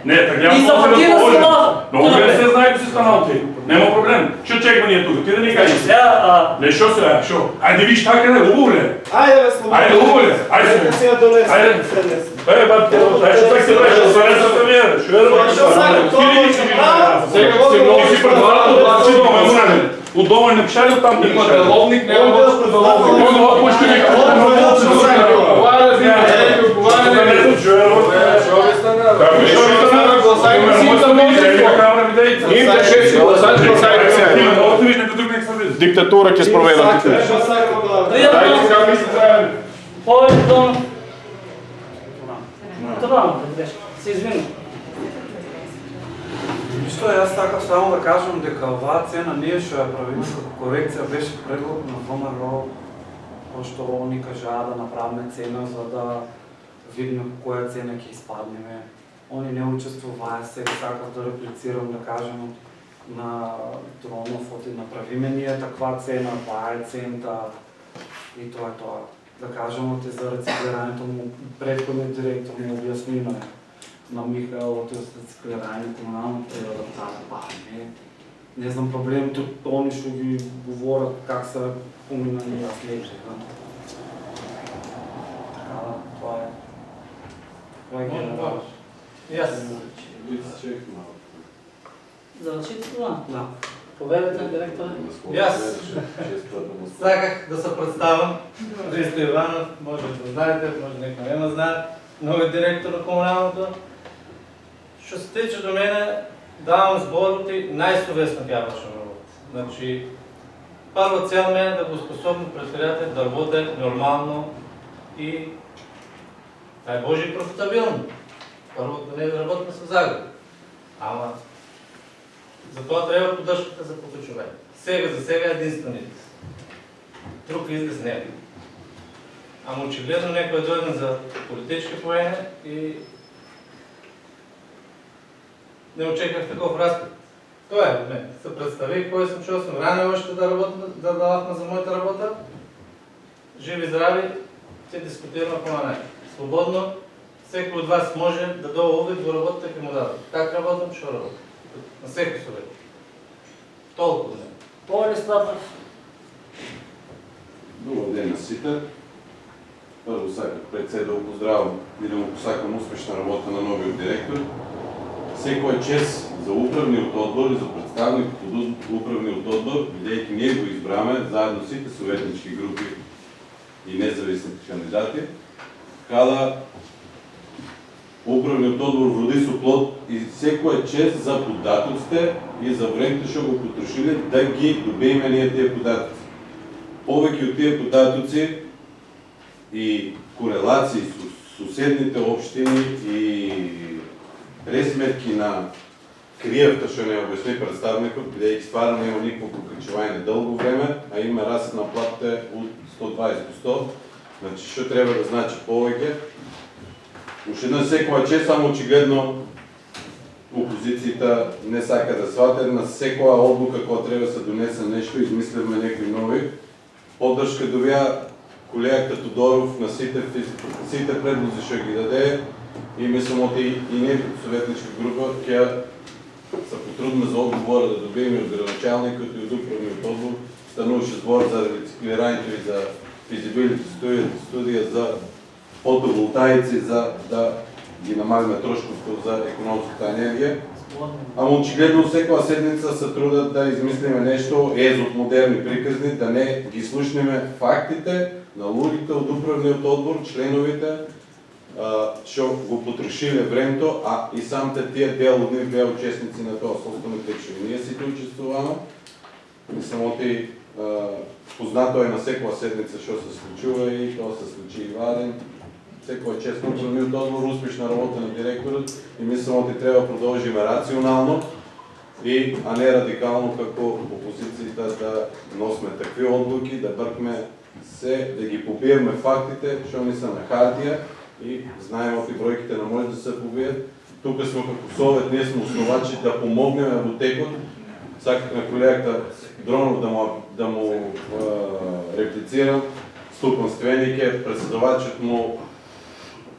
Не, така И заблокира стола. Много добре се знае, че си станал ти. Няма проблем. Що чекаме ние тук? Ти да ни кажеш. Не, що сега? Що? Айде виж така къде, хубаво ли? Айде бе, слободно. Айде, хубаво ли? Айде. Сега донес. Айде. Баб, що так се връща? Съвестната ми е. Що е работа? Ти си предлагал да си дома, не от дома не пишали оттам. Има деловник, няма да предаловник. Кой да ще ми Диктатура ќе спроведат. Повече Донов. Това се извинам. Што јас сакав само да кажам дека оваа цена ние што ја правиме како корекција беше предлог на ВМРО, пошто они кажаа да направиме цена за да видиме која цена ќе испаднеме. Они не учествуваа, сега сакав да реплицирам да кажем на Дронов, да направиме ние таква цена, това е цента и тоа е тоа. Да кажем за рециклирањето му, предходниот директор му објасниме на Михаил от рециклирање комунално треба да таа не знам проблемите, они што ги говорат как се поминали, јас не знам. Така да, тоа е. Тоа е генерал. Јас. Завършите това? Да. Поведете на директора. Јас саках да се представам. Христо Иванов, може да знаете, може некој не ме знае, новиот директор на комуналното. Што се тича до мене, давам збороти најсовестно ќе вършам работа. Значи, първа цел ме е да го способно предприятие да работи нормално и дай Боже профитабилно. Първо да не работим с загуба. Ама за това трябва поддръжката за по човек. Сега за сега единствените. Друг излез не е. Ама очевидно някой е дойден за политически поене и не очеквах такъв разпит. Това е от мен. Се представих кой съм, чул съм рано още да работя, да давахме за моята работа. Живи и здрави, ще дискутираме по нея. Свободно, всеки от вас може да дойде увид да работи така му дава. Как работим, ще работим. На всеки съвет. Толкова не. Поли Стратов. Добър ден на сите. Първо саках пред се да го поздравам и да му посакам успешна работа на новият директор. Всеко е чест за управният отбор и за представник от управният отбор, бидейки ние го избраме заедно всички съветнички групи и независимите кандидати. Така да управният отбор вроди с оплод и всеко е чест за податоците и за времето ще го потрошили да ги добиеме ние тия податоци. Повече от тия податоци и корелации с съседните общини и пресметки на Криевта, ще не обясни представникът, бидейки стварно няма никакво покричевание дълго време, а има разлик на платите от 120 до 100, значи ще трябва да значи повече. Още на всеко чест, само очигледно опозицията не сака да сватят, на всеко облака, когато трябва да се донесе нещо, измисляме някакви нови. Поддръжка довя колегата Тодоров на сите предлози ще ги даде и мислям от и ние като съветничка група тя се потрудна за отговора да добием от градоначалника и от управният отбор. Стануваше сбор за рециклирането и за физибилити студия за фотоволтаици, за да ги намалиме трошкото за икономската енергия. Ама очигледно всяка седмица се трудят да измислиме нещо от модерни приказни, да не ги слушнеме фактите на логите от управният отбор, членовите, ще го потрошили времето, а и самите тия делодни две участници на този собствен тече. Ние си участвуваме. И самото познато е на всяка седмица, що се случва и то се случи и ваден. Всеко е честно управният отбор, успешна работа на директорът и мислимо, че трябва да продължим рационално, а не радикално, како опозицията да носме такви отблоки, да бъркме се, да ги побиеме фактите, що ни са на хартия и знаем, че бройките не може да се побият тука сме како совет, ние сме основачи да помогнеме во текот. Саках на колегата Дронов да му реплицирам. Стопанственик е, председавачот му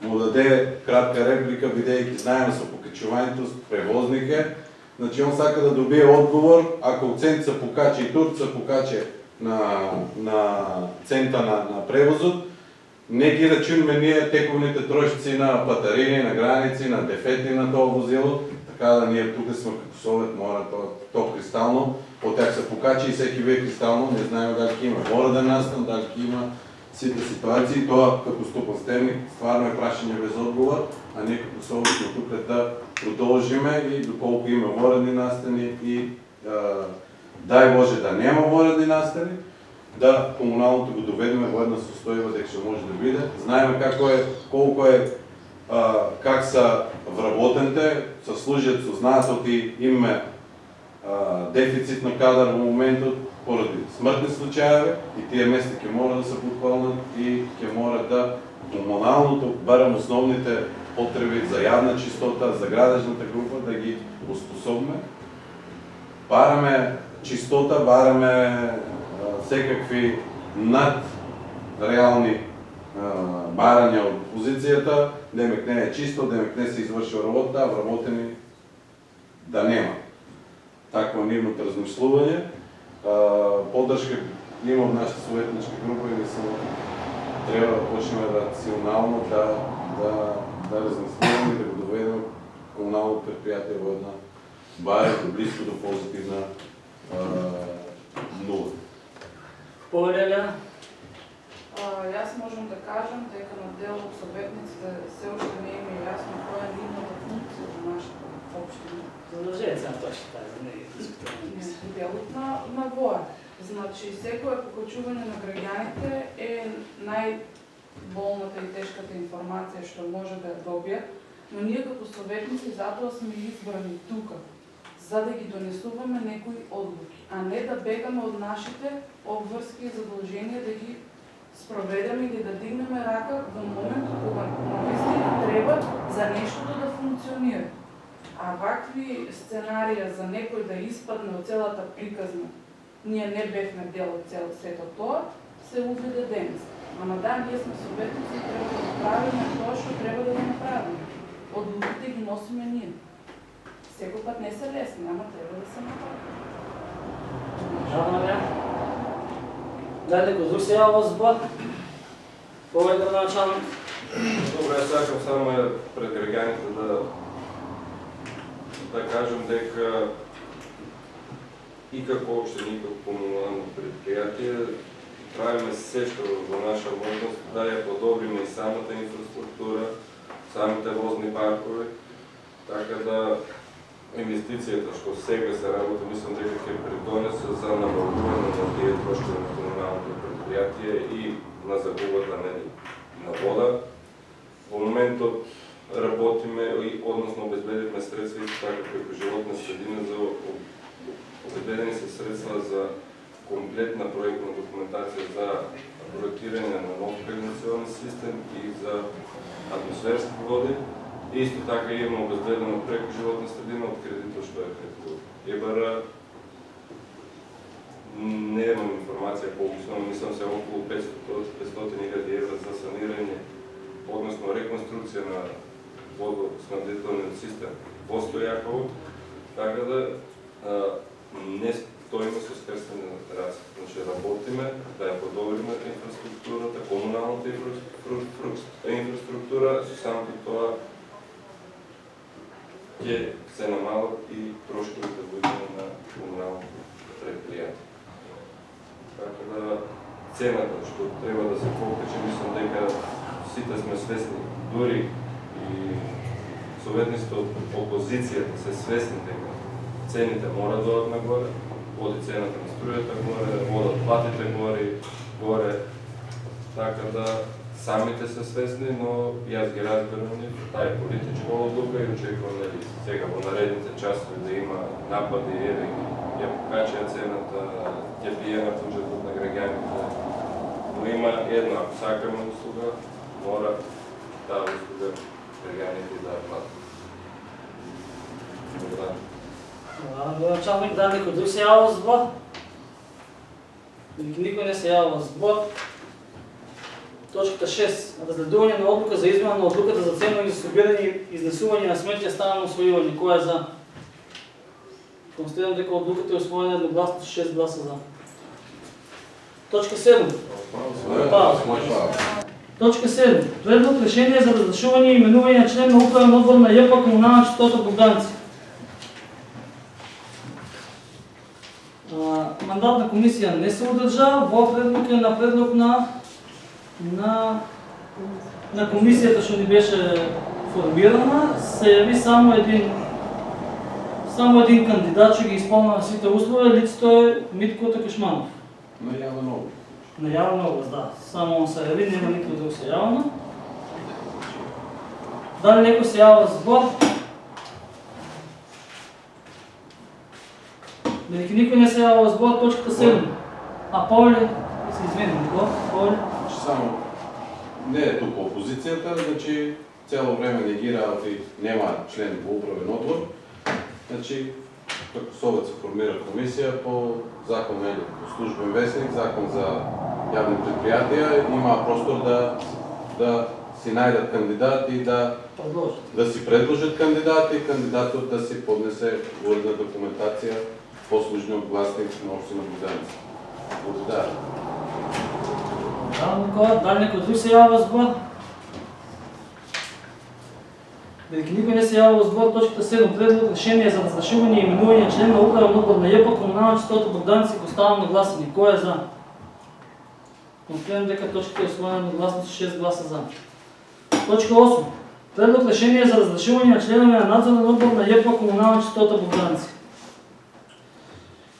даде кратка реплика, бидејќи знаеме со покачувањето, превозник е. Значи, он сака да добие одговор, ако цент се покаче и тур се покаче на цента на превозот, не ги рачунме ние тековните трошици на патарини, на граници, на дефети на тоа возило, така да ние тука сме како совет, мора то кристално, от тях се покачи и всеки вие кристално, не знаем дали има. Мора да настан, дали има сите ситуации, тоа како стопанственик стварно е прашање без одговор, а не како совет сме тука да продолжиме и доколку има воредни настани и дај Боже да нема воредни настани, да комуналното го доведеме во една состојба дека ќе може да биде. Знаеме колку е как са вработените, се служат со знаатоти, имаме дефицит на кадар во моментот поради смртни случаи и тие места ќе мора да се подпълнат и ќе мора да комуналното, барем основните потреби за јавна чистота, за градежната група да ги успособиме. Бараме чистота, бараме секакви надреални барања од позицијата, демек не е чисто, демек не се извршува работа, а вработени да нема. Такво нивното размислување. Поддршка има од нашата советничка група и мислам треба да почнеме рационално да размислуваме и да го доведеме комуналното предприятие во една барем близко до позитивна нула. Повелеля? Јас можам да кажам дека на дел од советниците се уште не им е јасно која е нивната функција во нашата општина. Задолжете се на тоа што тази, не е дискутирано. Делот на ВОА. Значи, секое покачување на граѓаните е најболната и тешката информација што може да ја добијат, но ние како советници затоа сме избрани тука, за да ги донесуваме некои одлуки, а не да бегаме од нашите обврски и задолженија да ги спроведеме или да дигнеме рака во моментот кога навистина треба за нештото да функционира. А вакви сценарија за некој да испадне од целата приказна, ние не бевме дел од сето тоа, се уведе денес. Ама да, ние сме советници и треба да направиме тоа што треба да го направиме. Одлуките ги носиме ние. Секој пат не се лесни, ама треба да се направи. Дайте го друг се јава во збор. Повеќе да началник. Добре, сакам само пред граѓаните да кажем дека и како општина, и како комунално предпријатие правиме се што во наша можност да ја подобриме и самата инфраструктура, самите возни паркови, така да инвестицијата што сега се работи, мислам дека ќе придонесе за намалување на тие трошкови на комуналното предпријатие и на загубата на вода. Во моментот работиме, односно обезбедивме средства и така како животна средина за обезбедени се средства за комплетна проектна документација за проектирање на нов канализационен систем и за атмосферски води. Исто така имаме обезбедено преку животна средина од кредитот што е преку ЕБР. Немам информација колку сум, мислам се околу 500.000 евра за санирање, односно реконструкција на водоснабдителниот систем во Стојаково, така да не стоиме со скрстени раци. Значи работиме да ја подобриме инфраструктурата, комуналната инфраструктура, со самото тоа ќе се намалат и трошковите војни на комуналното предпријатие. Така да цената што треба да се покачи, мислам дека сите сме свесни, дури и советниците од опозицијата се свесни дека цените мора да одат нагоре, оди цената на струјата горе, одат платите горе, така да самите се свесни, но јас ги разбирам нив, таа е политичка одлука и очекувам дали сега во наредните часови да има напади или ја покачија цената, ќе бие на буџетот на граѓаните. Но има едно, ако сакаме услуга, мора таа услуга граѓаните да ја платат. Благодаря. Началник, да, никой друг се явява в сбор? Никой не се явява в сбор. Точката 6. Разгледуване на отлука за измяна на отлуката за ценно и събиране и изнесуване на сметки е станало усвоиване. Кой е за? Констатирам дека отлуката е усвоена едногласно с 6 гласа за. Точка 7. Точка 7. Предлог решение за разрешуване и именуване на член на управен отбор на ЯПА Комунална чистота Богданци. Мандатна комисия не се удържа, во предлог е на предлог на комисията, що ни беше формирана, се яви само един кандидат, че ги изпълнява на сите условия, лицето е Митко Такашманов. Наява много. Наява много, да. Само он се яви, няма никой друг се явна. Дали некой се ява в сбор? Велики никой не се ява в сбор, точката 7. А Павле, се извиним, Павле? Само не е тук опозицията, значи цяло време не ги работи, няма член по управен отбор. Значи, като Совет се формира комисия по закон по службен вестник, закон за явни предприятия, има простор да си найдат кандидат и да си предложат кандидат и кандидатът да си поднесе уредна документация по службен огласник на община Богданци. Благодаря. Да, Никола, дали некой друг се ява в сбор? Велики никой не се ява в сбор, точката 7. Предлог решение за разрешуване и именуване на член на управен отбор на ЯПА Комунална чистота Богданци го ставам нагласени. Кой е за? Констатирам дека точката е усвоена нагласно с 6 гласа за. Точка 8. Предлог решение за разрешуване на членове на надзорен отбор на ЯПА Комунална чистота Богданци.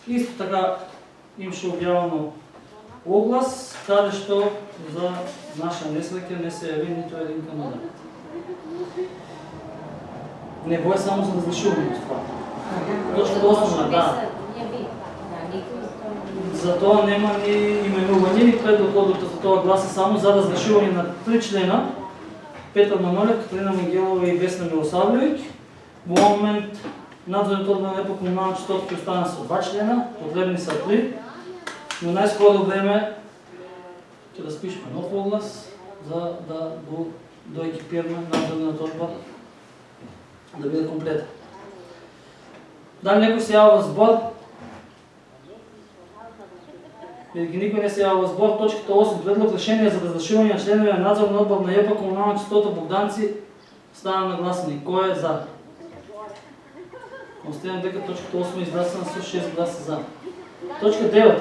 Исто така имаше обявено оглас, кадещо за наша несреќа не се яви нито един кандидат. Не бое само за разрешуване с това. Точка 8, да. Затова нема ни именуване, ни предлог за това гласа само за разрешуване на 3 члена. Петър Манолев, Катерина Мигелова и Весна Милосавлевич. В момент надзорният отбор на ЯПА Комунална чистота ще остана с 2 члена, потребни са 3. Но най-скоро време ще разпишем нов оглас, за да доекипираме надзорният отбор да биде комплетен. Дали некой се ява в сбор? Велики никой не се ява в сбор. Точката 8. Предлог решение за разрешуване на членове на надзорен отбор на ЯПА Комунална чистота Богданци стана нагласени. Кой е за? Констатирам дека точката 8 е изгласена с 6 гласа за. Точка 9.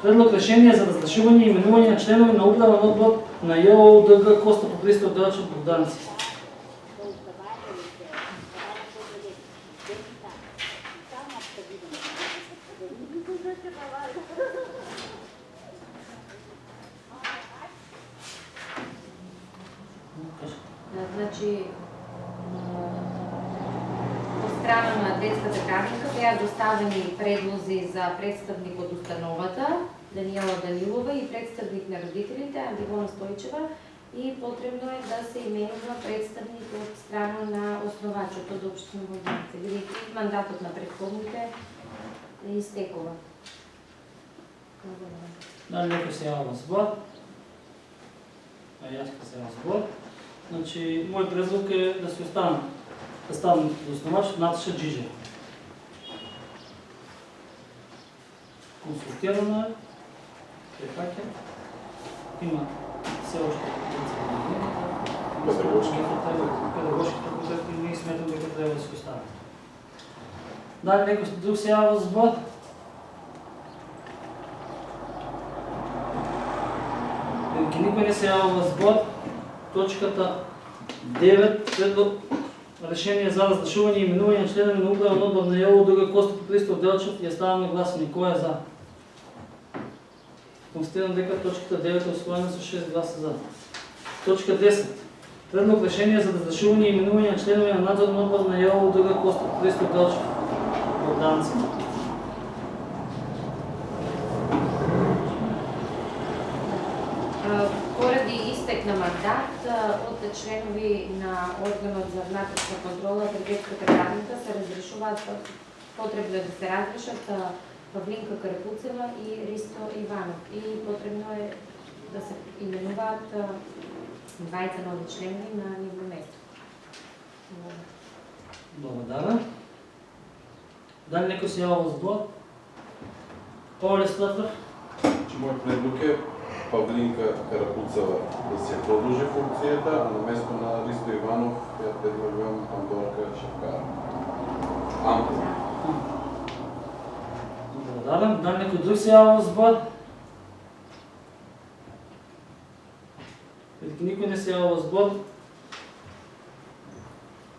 Предлог решение за разрешуване и именуване на членове на управен отбор на ЙООДГ Коста Попристов Делчев Богданци. Значи, по страна на детската градинка бяха доставени предлози за представник от установата Даниела Данилова и представник на родителите Андивона Стойчева и потребно е да се именува представник от страна на основачето от община Богданци, бидейки мандатът на предходните е изтекова. Дали некой се ява в сбор? Аз се ява в сбор. Значи, мой предлог е да си остана до основач Наташа Джиджева. Консултирана е, има все още педагогски факултет и ние сметам дека трябва да се остане. Дали некой друг се ява в сбор? Никой не се ява в сбор. Точката 9. Предлог решение за разрешуване и именуване на членове на управен отбор на ЙООДГ Коста Попристов Делчев и става нагласени. Кой е за? Констатирам дека точката 9 е усвоена с 6 гласа за. Точка 10. Предлог решение за разрешуване и именуване на членове на надзорен отбор на ЙООДГ Коста Попристов Делчев Богданци. Поради изтек на мандат от членови на органот за внатрешна контрола при детската градинка се разрешуваат, потребно е да се разрешат Павлинка Карапуцева и Ристо Иванов. И потребно е да се именуваат 20 нови членови на ниво место. Благодаря. Дали некој се јава во збор? Павле Стратов? Мој предлог е Павлинка Карапуцева да се продолжи функцијата, а на место на Ристо Иванов ја предлагам Андорка Шевкара. Благодарам. Дали некој друг се јава во збор? Бидејќи никој не се јава во збор,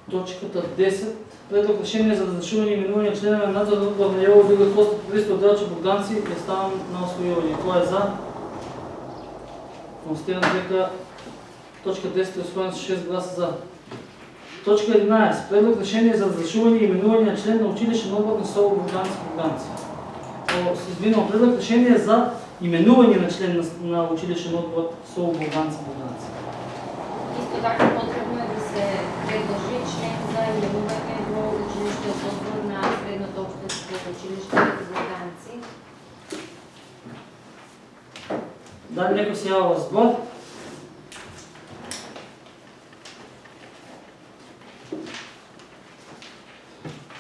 точката 10. Предлог решение за разрешување и именување на членови на надзорен одбор на Јово Било Костов Христо Делчев Богданци е ставам на освојување. Кој е за? Констатирам дека точка 10 е освоена со 6 гласа за. Точка 11. Предлог решение за разрешување и именување на член на училишен одбор на село Богданци Богданци. Извинувам, предлог решение за именување на член на училишен одбор село Богданци Богданци. Исто така потребно е да се предложи член за именување во училиштниот одбор на средното општинско училиште Богданци. Дали некој се јава во збор?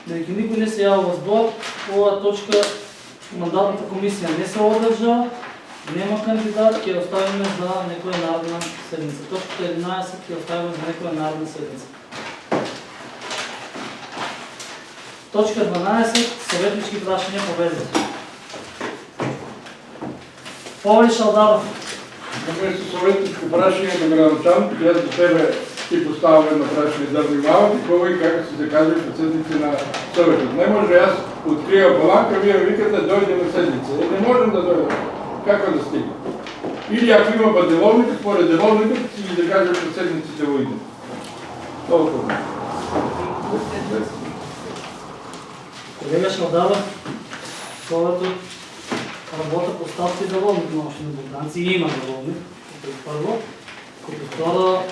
Бидејќи никој не се јава во збор, оваа точка мандатната комисија не се одржа, нема кандидат, ќе оставиме за некоја наредна седница. Точката 11 ќе оставиме за некоја наредна седница. Точка 12. Советнички прашања по ведите. Павле Шалдаров. Наместо советничко прашање до градоначалник, јас за тебе ти поставам едно прашање за внимавам и кога и како се закажа председници на советот. Не може јас открија баланка, вие викате дојде на седница. Не можем да дојдем. Како да стигне? Или ако има па деловник, според деловникот си ги закажа председниците во иден. Толкова. Колега Шалдаров, советот работа по ставки деловник на општина Богданци и има деловник, първо. Като второ,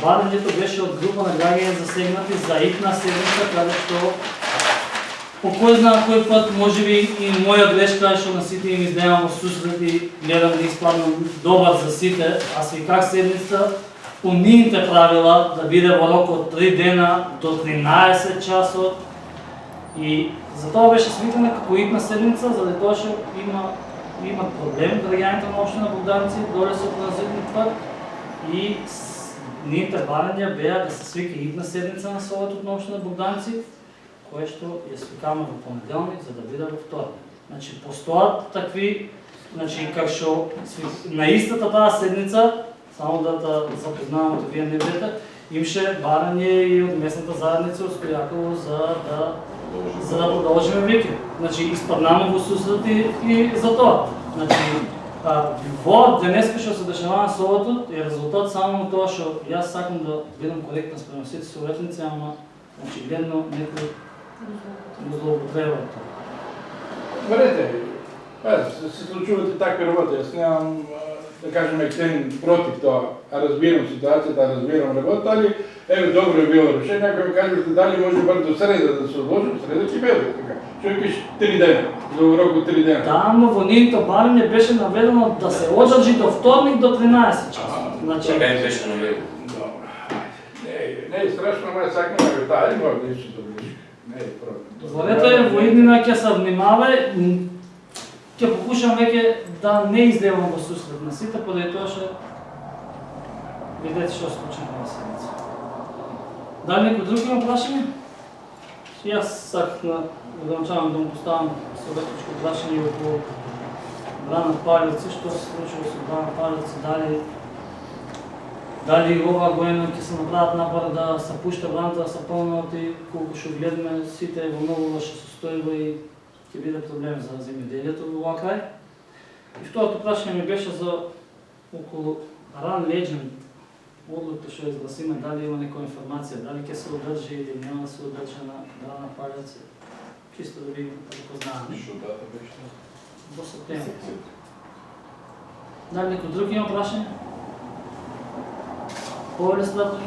барањето беше од група на граѓани засегнати за итна седница, каде што по кој знае кој пат, може би и моја грешка што на сите им издевам во сусрет и гледам да испаднам добар за сите, а свиках седница по нивните правила да биде во рок од 3 дена до 13 часот. И затоа беше свикана како итна седница, заради тоа што имат проблем граѓаните на општина Богданци, доле со транзитни пат и нивните барања беа да се свика итна седница на советот на општина Богданци, кое што ја свикаме во понеделник за да биде во вторник. Значи постојат такви, значи како што на истата таа седница, само да запознаваме вие не бете, имаше барање и од местната заедница од Стојаково за да продолжиме викенд. Значи испаднаме во сусрет и за тоа. Значи во денеска што се дешава на советот е резултат само на тоа што јас сакам да бидам коректен спрема сите советници, ама очигледно некој злоупотреба од тоа. Верете, се случуваат и такви работи. Јас немам, да кажем, ектен против тоа. Разбирам ситуацијата, разбирам работа, али еве добро е било решение. Ако ми кажете дали може бар до среда да се одложи, среда ќе биде така. Што викаш 3 дена, за урок од 3 дена. Да, но во нивното барање беше наведено да се одржи до вторник до 13 часа. Значи беше наведено. Не е страшно, ама сакаме да таа има нешто да ближи. Не е проблем. Зловете во иднина ќе се внимава, ќе покушам веќе да не издевам во сусрет на сите, поради тоа што видете што се случи на седница. Дали некој друг има прашање? Јас саках да градоначалник да му поставам советничко прашање околу Брана Палјовци, што се случило со Брана Палјовци, дали оваа година ќе се направат напори да се пушта браната, да се полнат и колку што гледаме сите во многу лоша состојба и ќе биде проблем за земјоделието во оваа крај. И второто прашање ми беше за околу Run Legend, одлуката што изгласиме, дали има некоја информација, дали ќе се одржи или нема да се одржи на Брана Палјовци. Чисто да ви запознаваме. Што дата беше? До септември. Дали некој друг има прашање? Кой ли Стратов?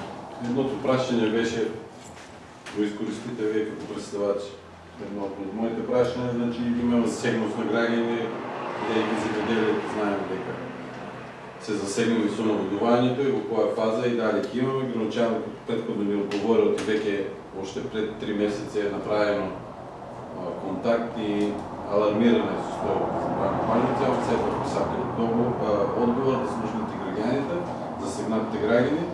Едното пращане беше, го изкористите вие като представач. Едно от моите пращания, значи имаме засегност на граждани, бидейки земеделието, знаем дека се засегнали со наводувањето и во која фаза и дали ќе имаме. Градоначалникот претходно ми одговорил, веќе още пред 3 месеци е направено контакт и алармиране состојбата за правна паница, од се подписатели одговор да слушнати граѓаните, засегнатите граѓани.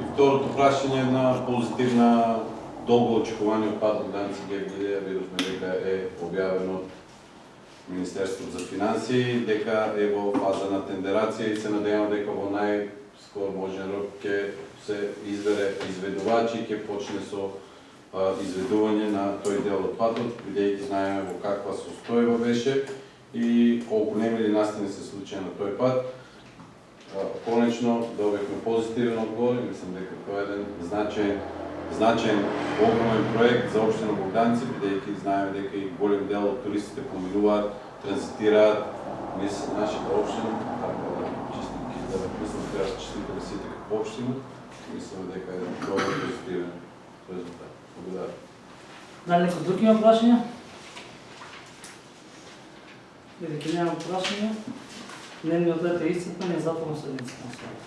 И второто прашање е една позитивна долго очекувани од Пат Богданци ГГД, видовме дека е објавено од Министерството за финансии, дека е во фаза на тендерација и се надевам дека во најскор можен рок ќе се избере изведувач и ќе почне со изведување на тој дел од патот, бидејќи знаеме во каква состојба беше и колку немили настани се случаи на тој пат. Конечно добивме позитивен одговор и мислам дека тоа е еден значаен огромен проект за општина Богданци, бидејќи знаеме дека и голем дел од туристите поминуваат, транзитираат низ нашата општина, така да мислам треба да честитаме сите како општина. Мислам дека е еден добар позитивен резултат. Благодарам. Дали некој друг има прашања? Бидејќи нема прашања, дневниот ред е исцрпен и затворам седницата на Советот.